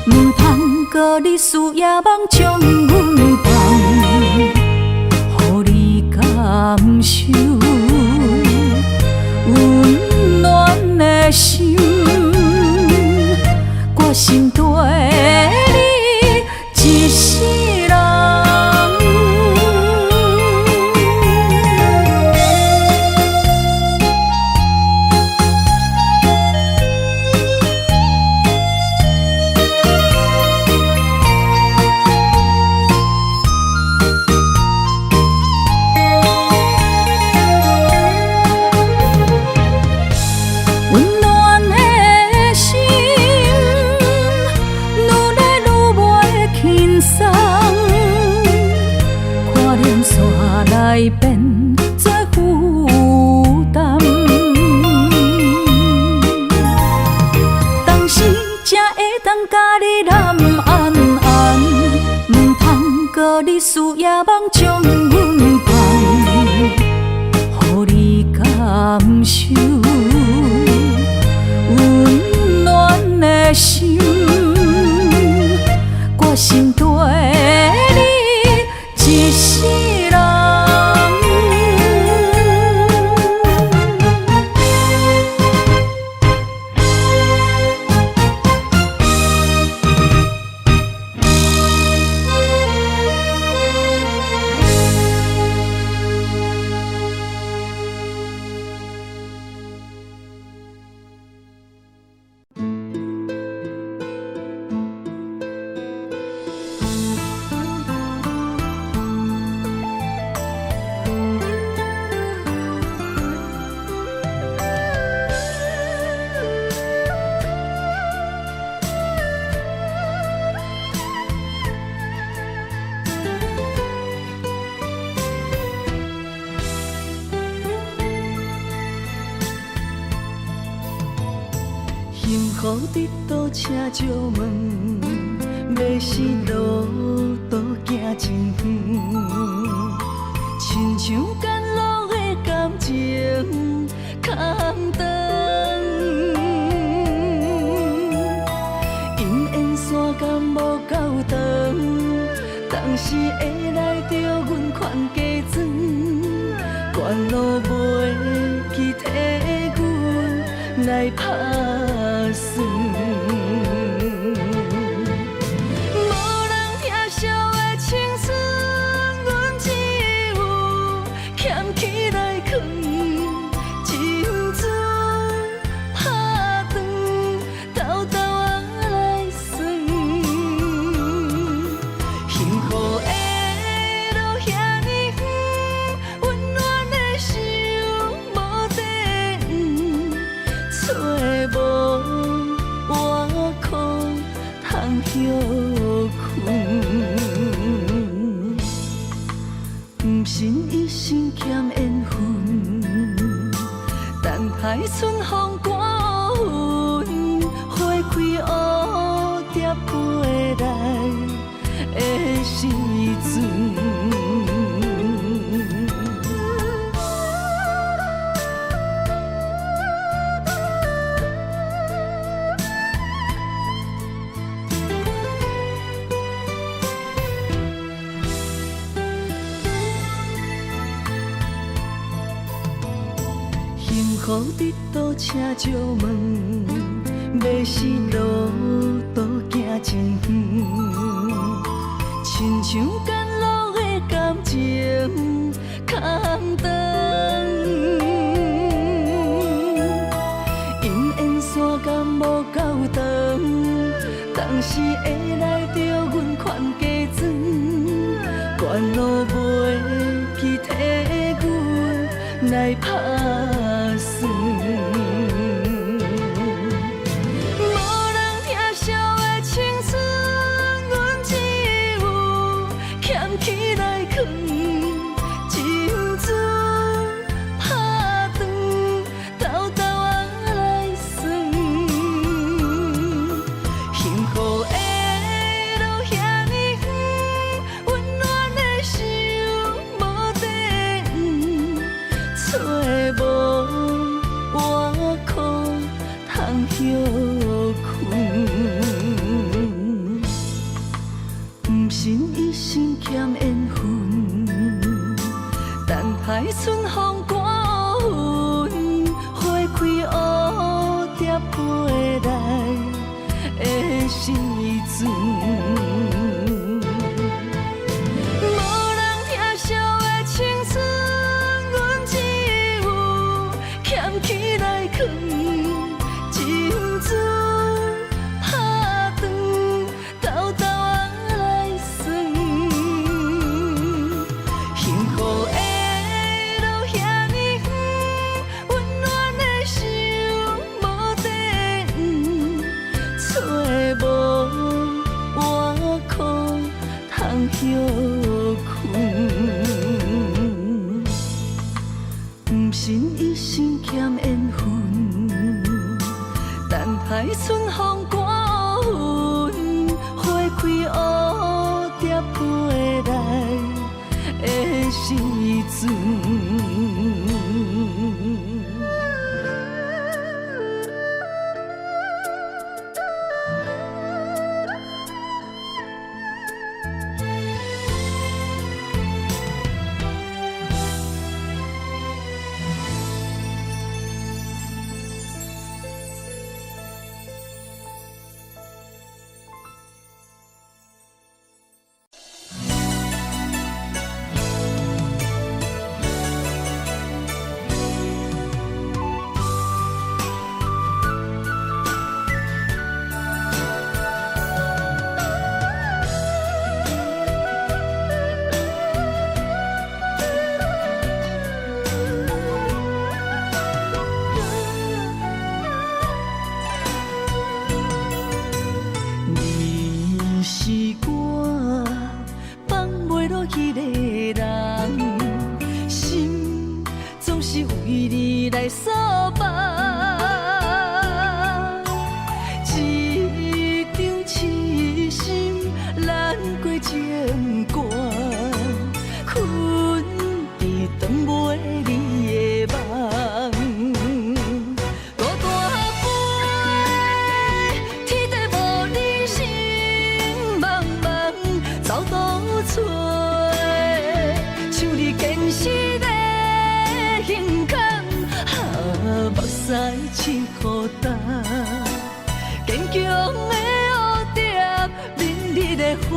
唔通搁你思夜梦将阮放，予你感受。温暖的心，我心底你一世人。温暖的心，愈来愈袂轻松，看连线来变做负担。当时才会当甲你揽安安，唔通搁你思夜梦将阮放，予你感受。温暖的心，我心底你一世人。幸福伫倒请借问，要是路途行真远，亲像甘露的感情空长。因缘线感无够长，当时会来着阮款加装，关路袂去替阮来打算。无人疼惜的青春，阮只有捡起来藏，情船拍断，偷偷啊来算。幸福的路遐尼远，温暖的心无地找无我可通休困。不信一生欠缘分，等待春风刮云，花开蝴蝶飞来的时阵。幸福伫倒车借问，要是路途行真远，亲像赶路的感情空长。因缘线感无够长，当时会来着阮款加装，关路袂去替阮来打算。无人疼惜的青春，阮只有捡起来藏，情阵打断，斗斗啊来算。幸福的路遐尼远，温暖的手无地找无外裤通休困。不信一生欠缘分，等待春风刮云，花开蝴蝶飞来的时阵。无人疼惜的青春，阮只有捡起来藏，情阵打断，斗斗啊来算。幸福的路遐尼远，温暖的手无地找无外裤通休困。不信一生欠缘分，等待春风刮云，花开蝴蝶飞来的时阵。你是我放袂落迄个人，心总是为你来诉放。一场痴心难过情关，困伫长袂你的梦。孤单飞，天地无你心茫茫，走倒找，像你坚实的胸坎，目屎拭孤单，坚强的蝴蝶，明日的花，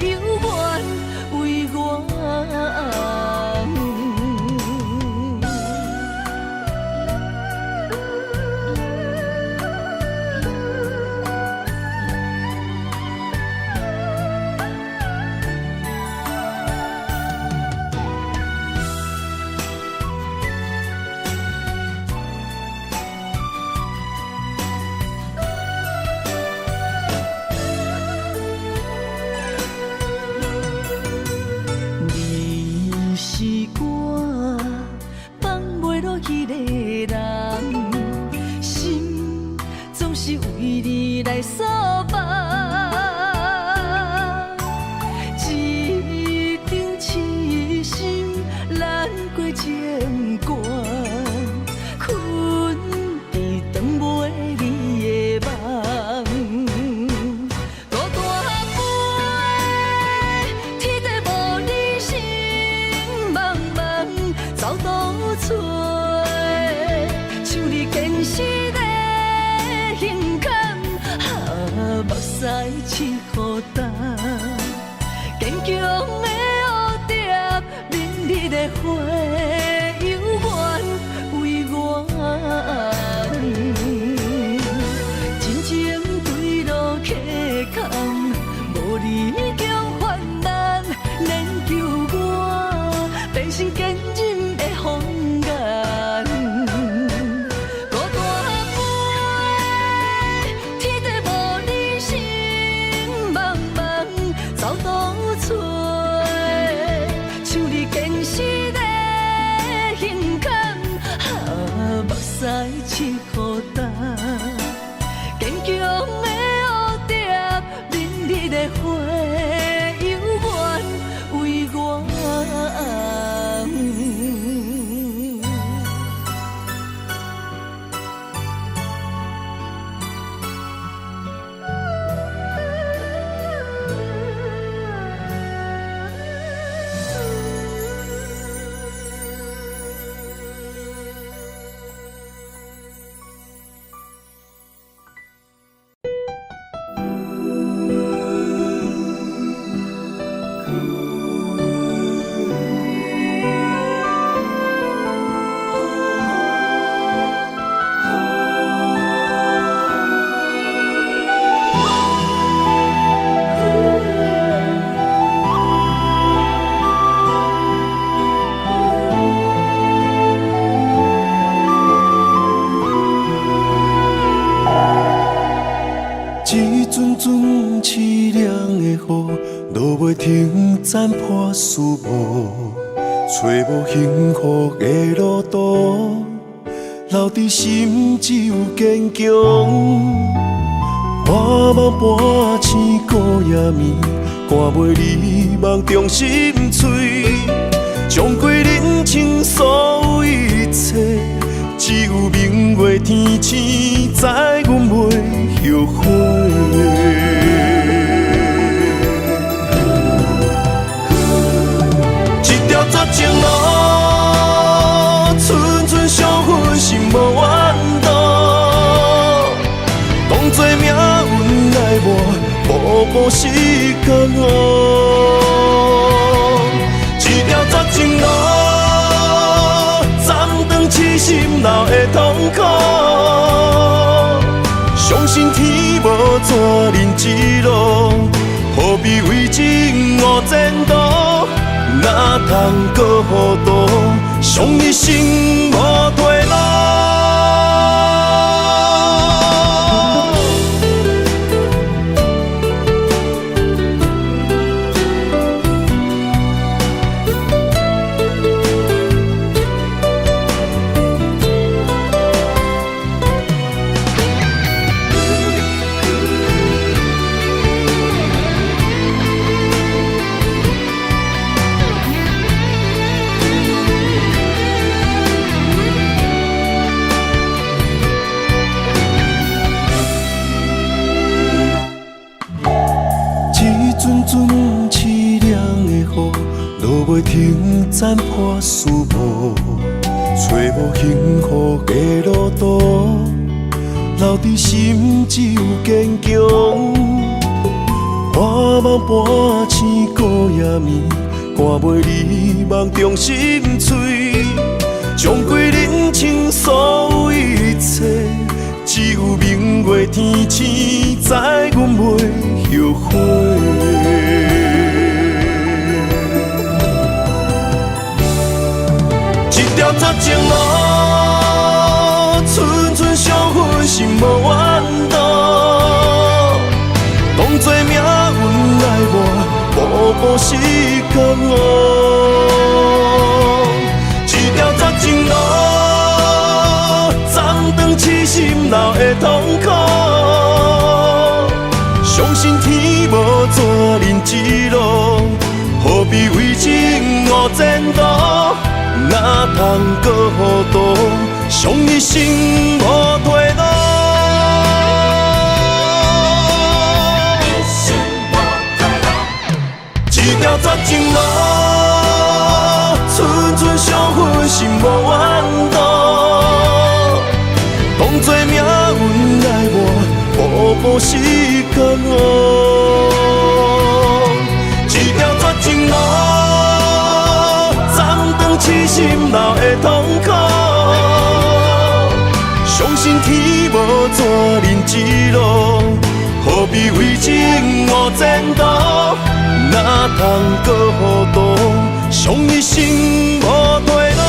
犹原为我。花犹原为我。一阵阵凄凉的雨，落袂停，斩破思无，找无幸福的路途，留伫心只有坚强。半梦半醒孤夜眠，赶袂你梦中心碎，将过人生所有一切，只有明月天星知阮袂后悔。一条绝情路，寸寸相分，心无怨妒。当作命运来磨，步步是甘愿。一条绝情路，斩断痴心闹的痛苦。相信天无绝人之路，何必为情误前途？哪通搁糊涂，伤一生无退路。凄凉的雨，落袂停，斩破思无，找无幸福的路途，留伫心只有坚强。半梦半醒孤夜眠，赶袂你梦中心碎，将过人生所有一切，只有明月天星知阮袂后悔。一条绝情路，寸寸相分，心无怨妒。当作命运来磨，步步是甘愿。一条绝情路，斩断痴心闹的痛苦。相信天无绝人之路，何必为情误前途？哪通搁糊涂，伤一生无退路。一条绝情路，寸寸相分，心无怨妒。当作命运来磨，步步是甘愿。一条绝情路，痴心闹的痛苦，相信天无绝人之路，何必为情误前途？哪通搁糊涂，伤一生无退路。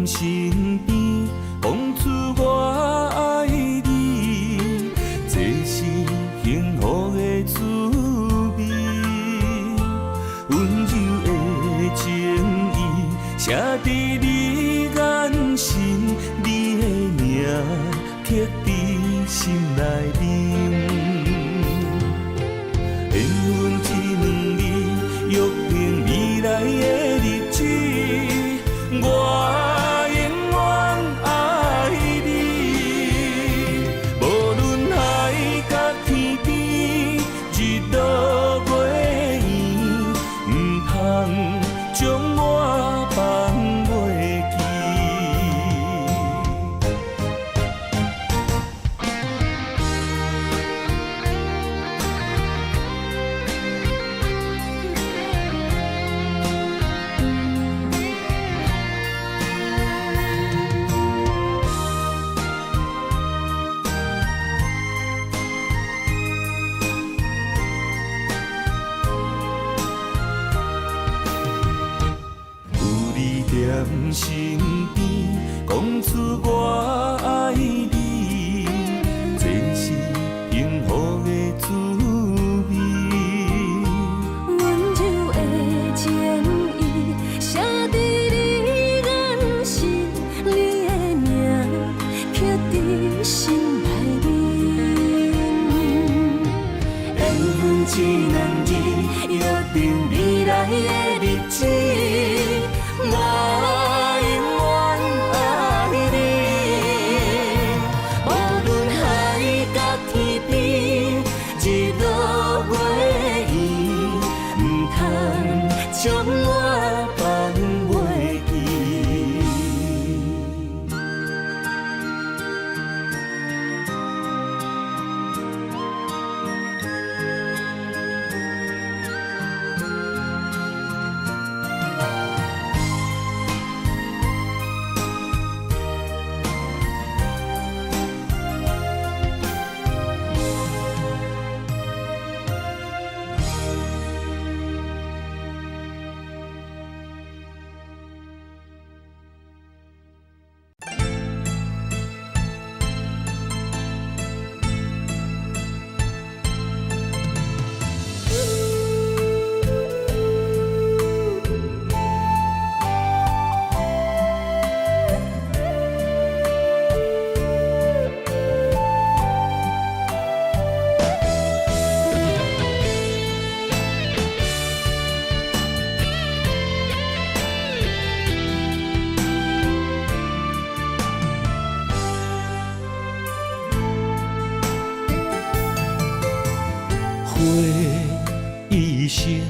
身边，讲出我爱你，这是幸福的滋味。温柔的情意写在你眼神，你的名刻在心内面。缘分一两字，约定未来的日子，我永远爱你。无论海角天边，日落月圆，唔通将我放袂记。在身边，讲出我爱你，这是幸福的滋味。温柔的情意写在你眼神，你的名刻在心内面。缘分一两字，约定未来的日子。我永远爱你，无论海角天边，日落月圆，唔通将我放袂记。一生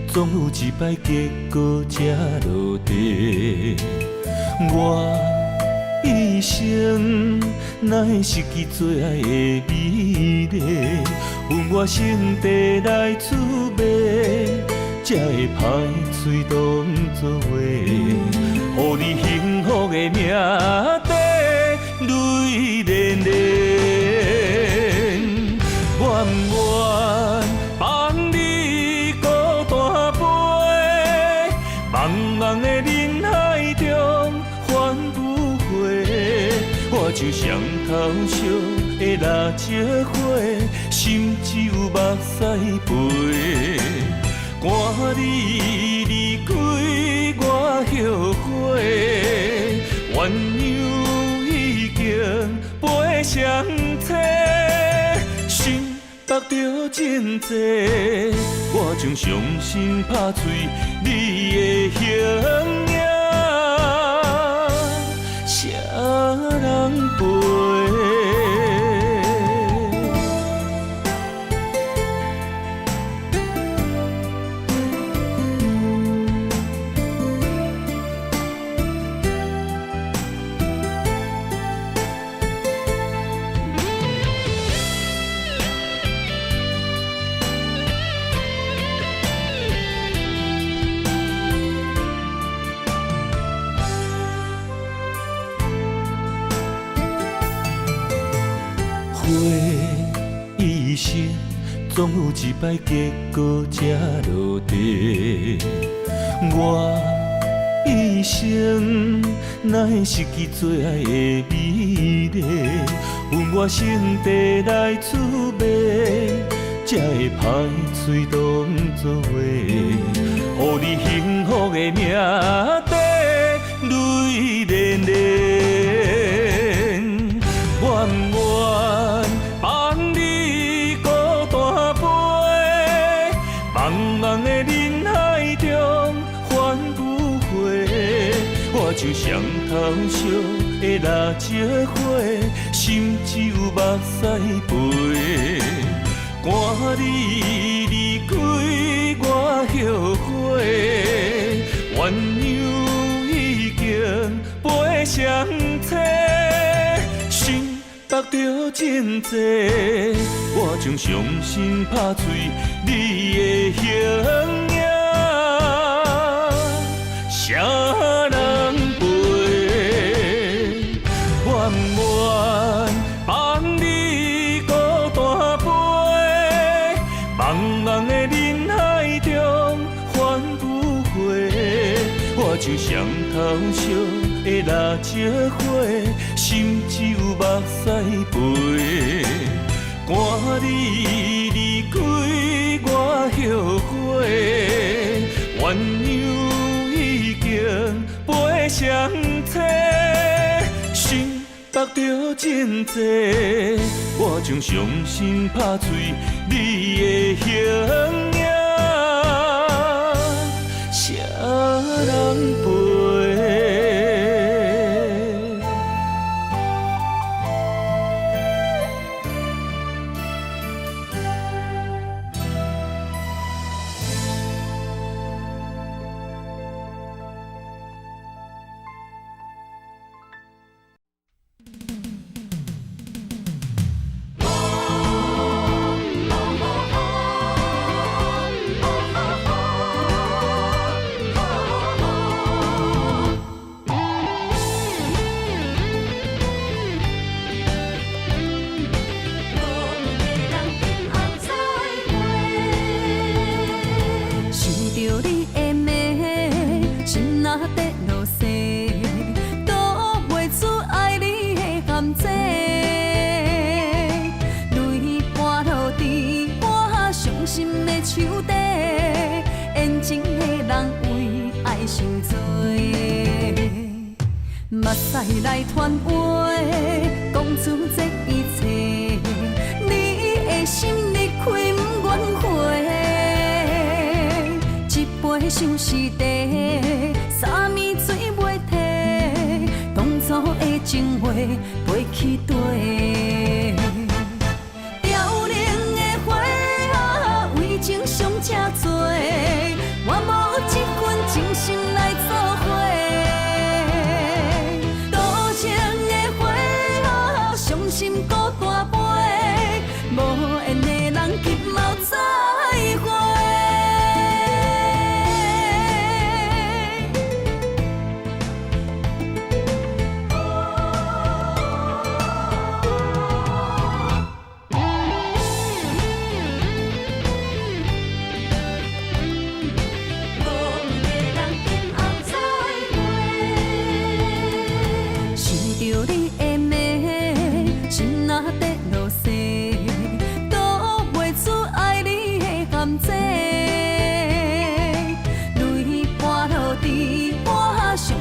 总有一摆结果才落地，我一生哪会失去最爱的美丽？阮我心地来滋味，才会歹嘴当作话，予你幸福的名地泪连连，愿不愿放你孤单飞？茫茫的人海中返不回，我就像头烧的蜡烛火，心只有目屎飞。赶你离开，我后悔，鸳鸯已经飞上车，心目着情债，我将伤心拍碎你的形影，谁人陪？一生总有一摆结果才落地，我一一生，哪会失去最爱的美丽？阮我心地来滋味，才会歹嘴当作话，予你幸福的名地泪连连。愿不愿放你孤单飞，茫茫的人海中返不回。我就像头烧的蜡烛火，心只有目屎飞。赶你离开，我后悔，鸳鸯已经飞上天，心目着真多，我将伤心拍碎你的形影，谁人陪？愿不愿放你孤单飞，茫茫的人海中返不回。我就像头烧的蜡烛火，心只有目屎飞。赶你离开，我后悔，鸳鸯已经飞上天，心目着真多，我将伤心拍碎你的形影，谁人陪？目屎来传话，讲出这一切。你的心离开不愿回，一杯相思茶，三暝水袂退，当初的情话飞去地。凋零的花啊，为情伤这多，我无一份真心来作伙。心孤单飞，无缘的人急mau再会。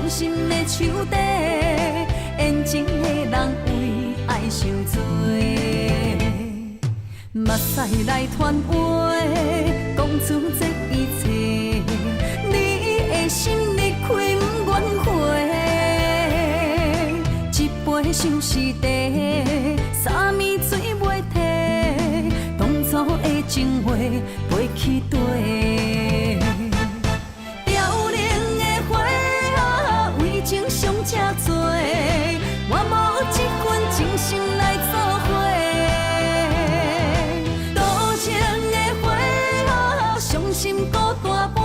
心的手底，缘情的人为爱受罪，目屎来传话，讲出这一切。你的心离开不愿回，一杯相思茶，三暝水袂退，当初的情话飞去地。情伤这多，我无一份真心来作伙。多情的花，伤心孤单飞，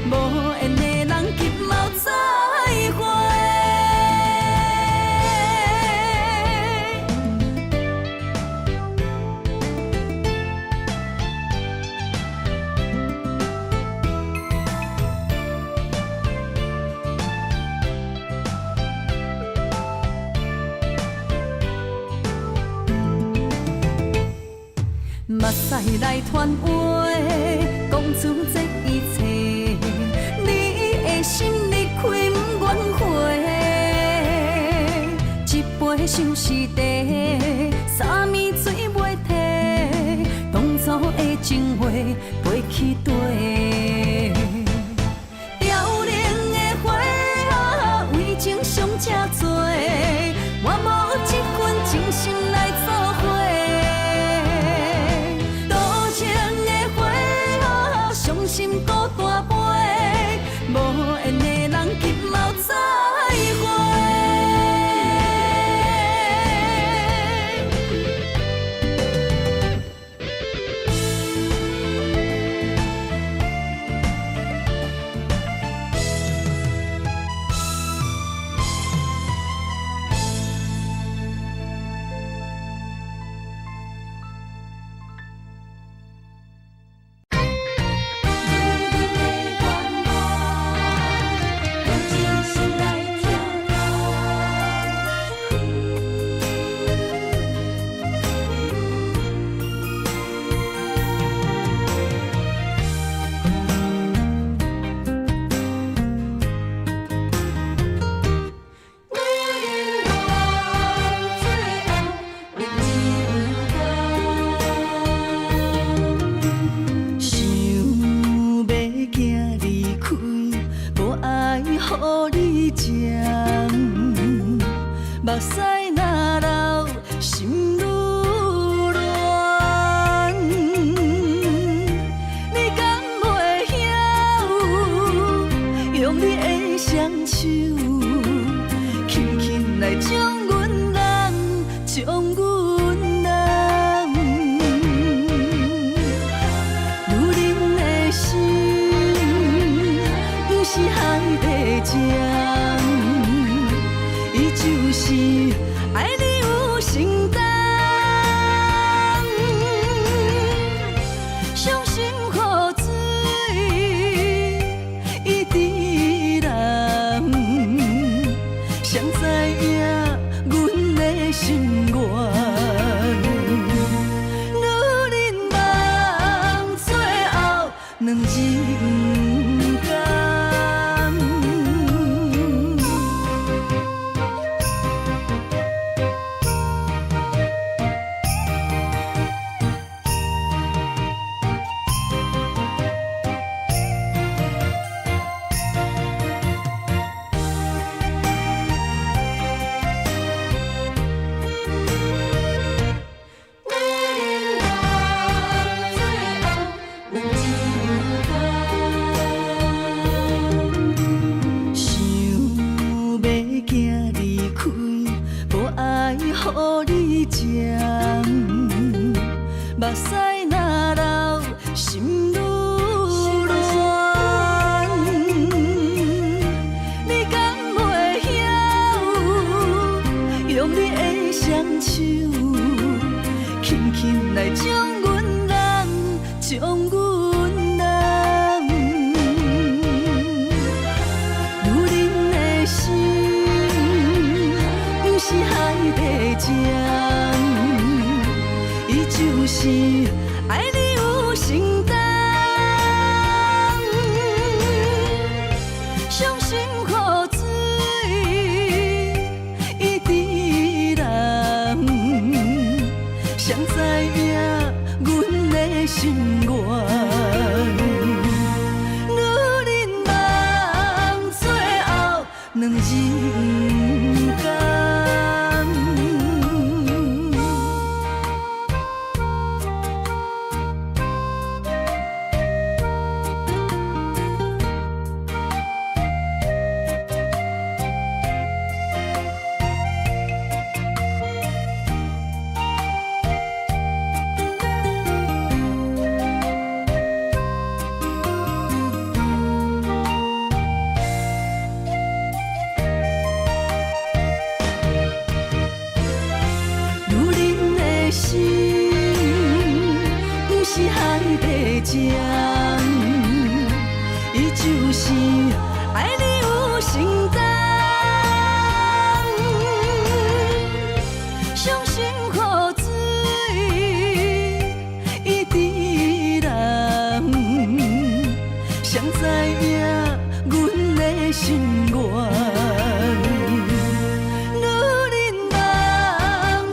无缘的人急mau再会。来传话，讲出这一切。你的心离开不愿回，一杯相思茶，三暝醉袂退，当初的情话飞去地。凋零的花啊，为情伤这多，我无一份真心来作伙。多情的花啊，伤心孤单飞，无缘的人急mau再会。目屎若流，心愈乱。你敢袂晓用你的双手，轻轻来将阮人，将阮人。女人的心，不是海底针。就是爱你有承担，伤心雨水一滴人，谁知影阮的心愿？女人梦最后两人甘。目屎若流，心愈乱。你敢袂晓用你的双手，轻轻来将阮人，将阮人。女人的心，不是海底针。就是爱你有承担，伤心雨水一滴人，谁知影阮的心愿？女人梦最后两人甘。针，伊就是爱你有承担，伤心雨水一滴阮的心愿。女人人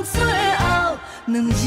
最后两人间。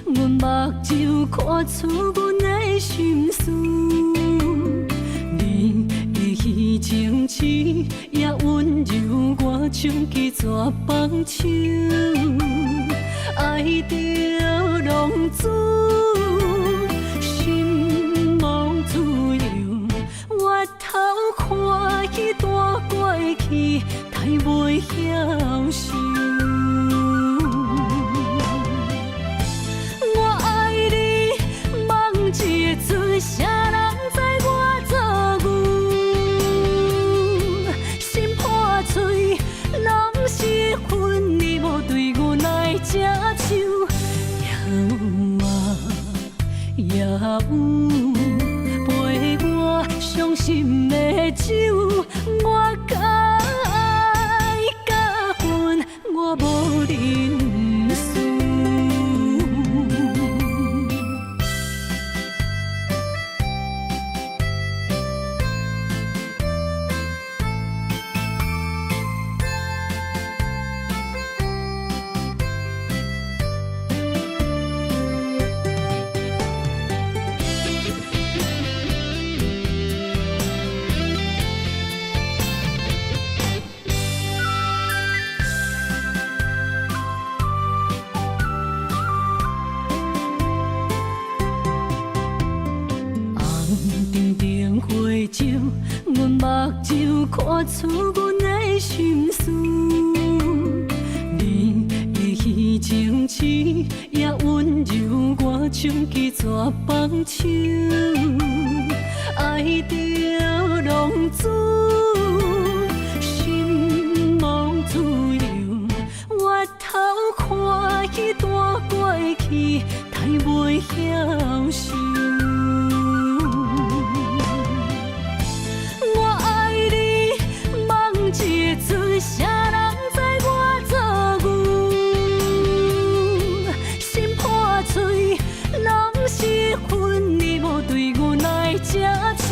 阮目睭看出阮的心事，你的虚情痴也温柔我像一撮放手，爱着浪子，心无自由，越头看去大过去，太袂晓受。谁人知我做牛？心破碎，拢是恨你无对我来接手。也有陪我伤心的酒，我甲爱甲恨，我无认输。阮目睭看出阮的心事，你的虚情痴也温柔我像一撮放手，爱着浪子，心无自由，越头看去大过去，太袂晓受。谁人知我做牛？心破碎，拢是恨你无对我来接手。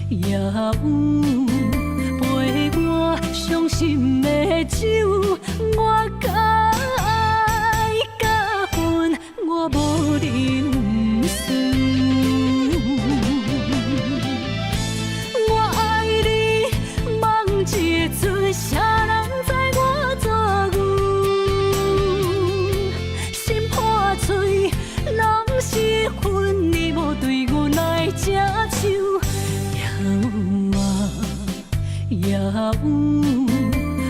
也有陪我伤心的酒，我甲爱甲恨，我无认输。谁人知我做牛？心破碎，拢是恨你无对我来接手。也有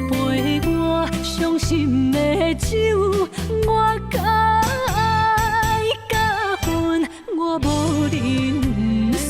陪我伤心的酒，我甲爱甲恨，我无认输。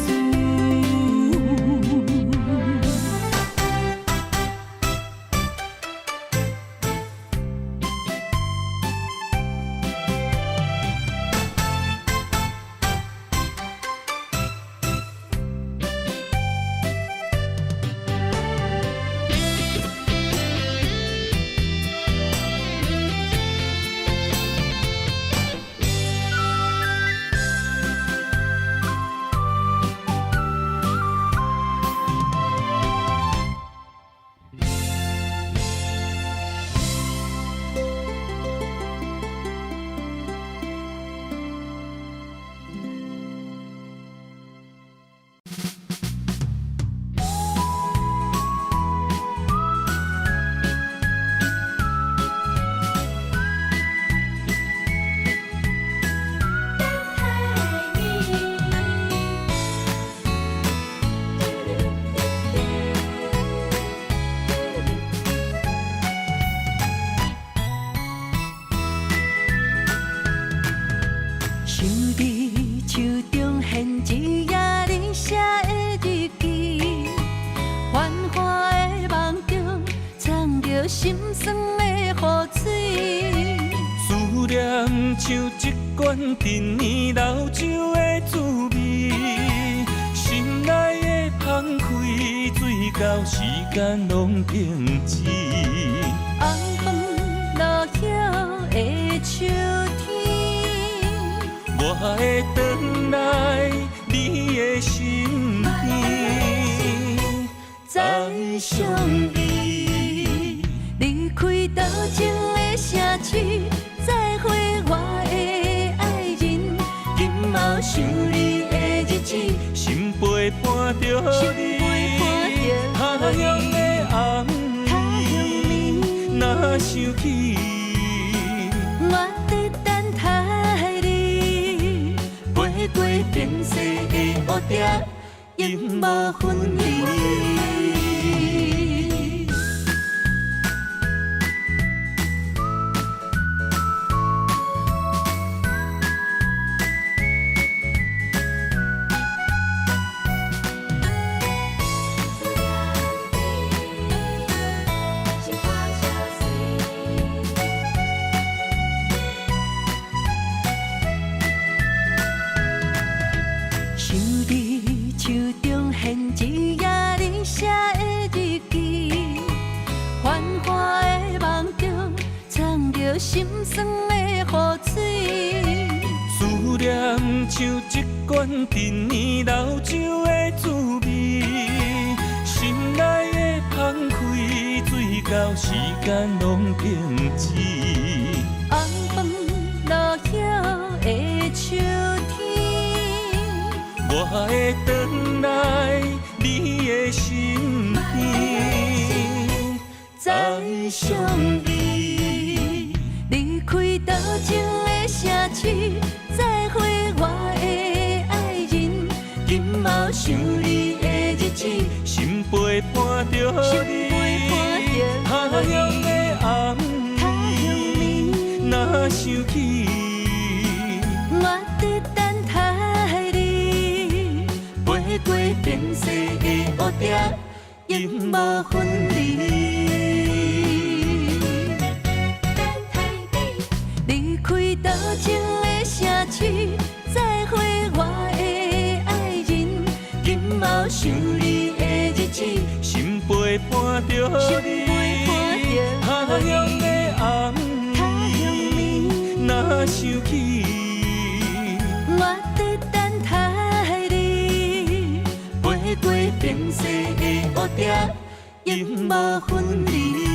像一罐陈年老酒的滋味，心内的澎开，水到时间拢停止。红枫落叶的秋天，我会回来你的身边，再相依。离开多情的城市，再会我的爱人。今后想你的日子，心陪伴着你，他乡的红暝，若想起，我在等待你，飞过变色的乌蝶，永无分离。想你手中现一页你写的日记，繁华的梦中藏着心酸的雨水。思念像一罐陈年老酒的滋味，心内的澎开，水到时间拢停止。红枫落叶的秋天，我会回来你的身边，再相依。离开多情的城市，再会我的爱人。今后想你的日子，心陪伴着你，他乡的红暝，若想起，我在等待你，飞过变色的乌蝶，永无分离。离开多情的城市，再会我的爱人。今后想你的日子，心陪伴着你，他乡的红暝，若想起，我在等待你，飞过变色的乌蝶，永无分离。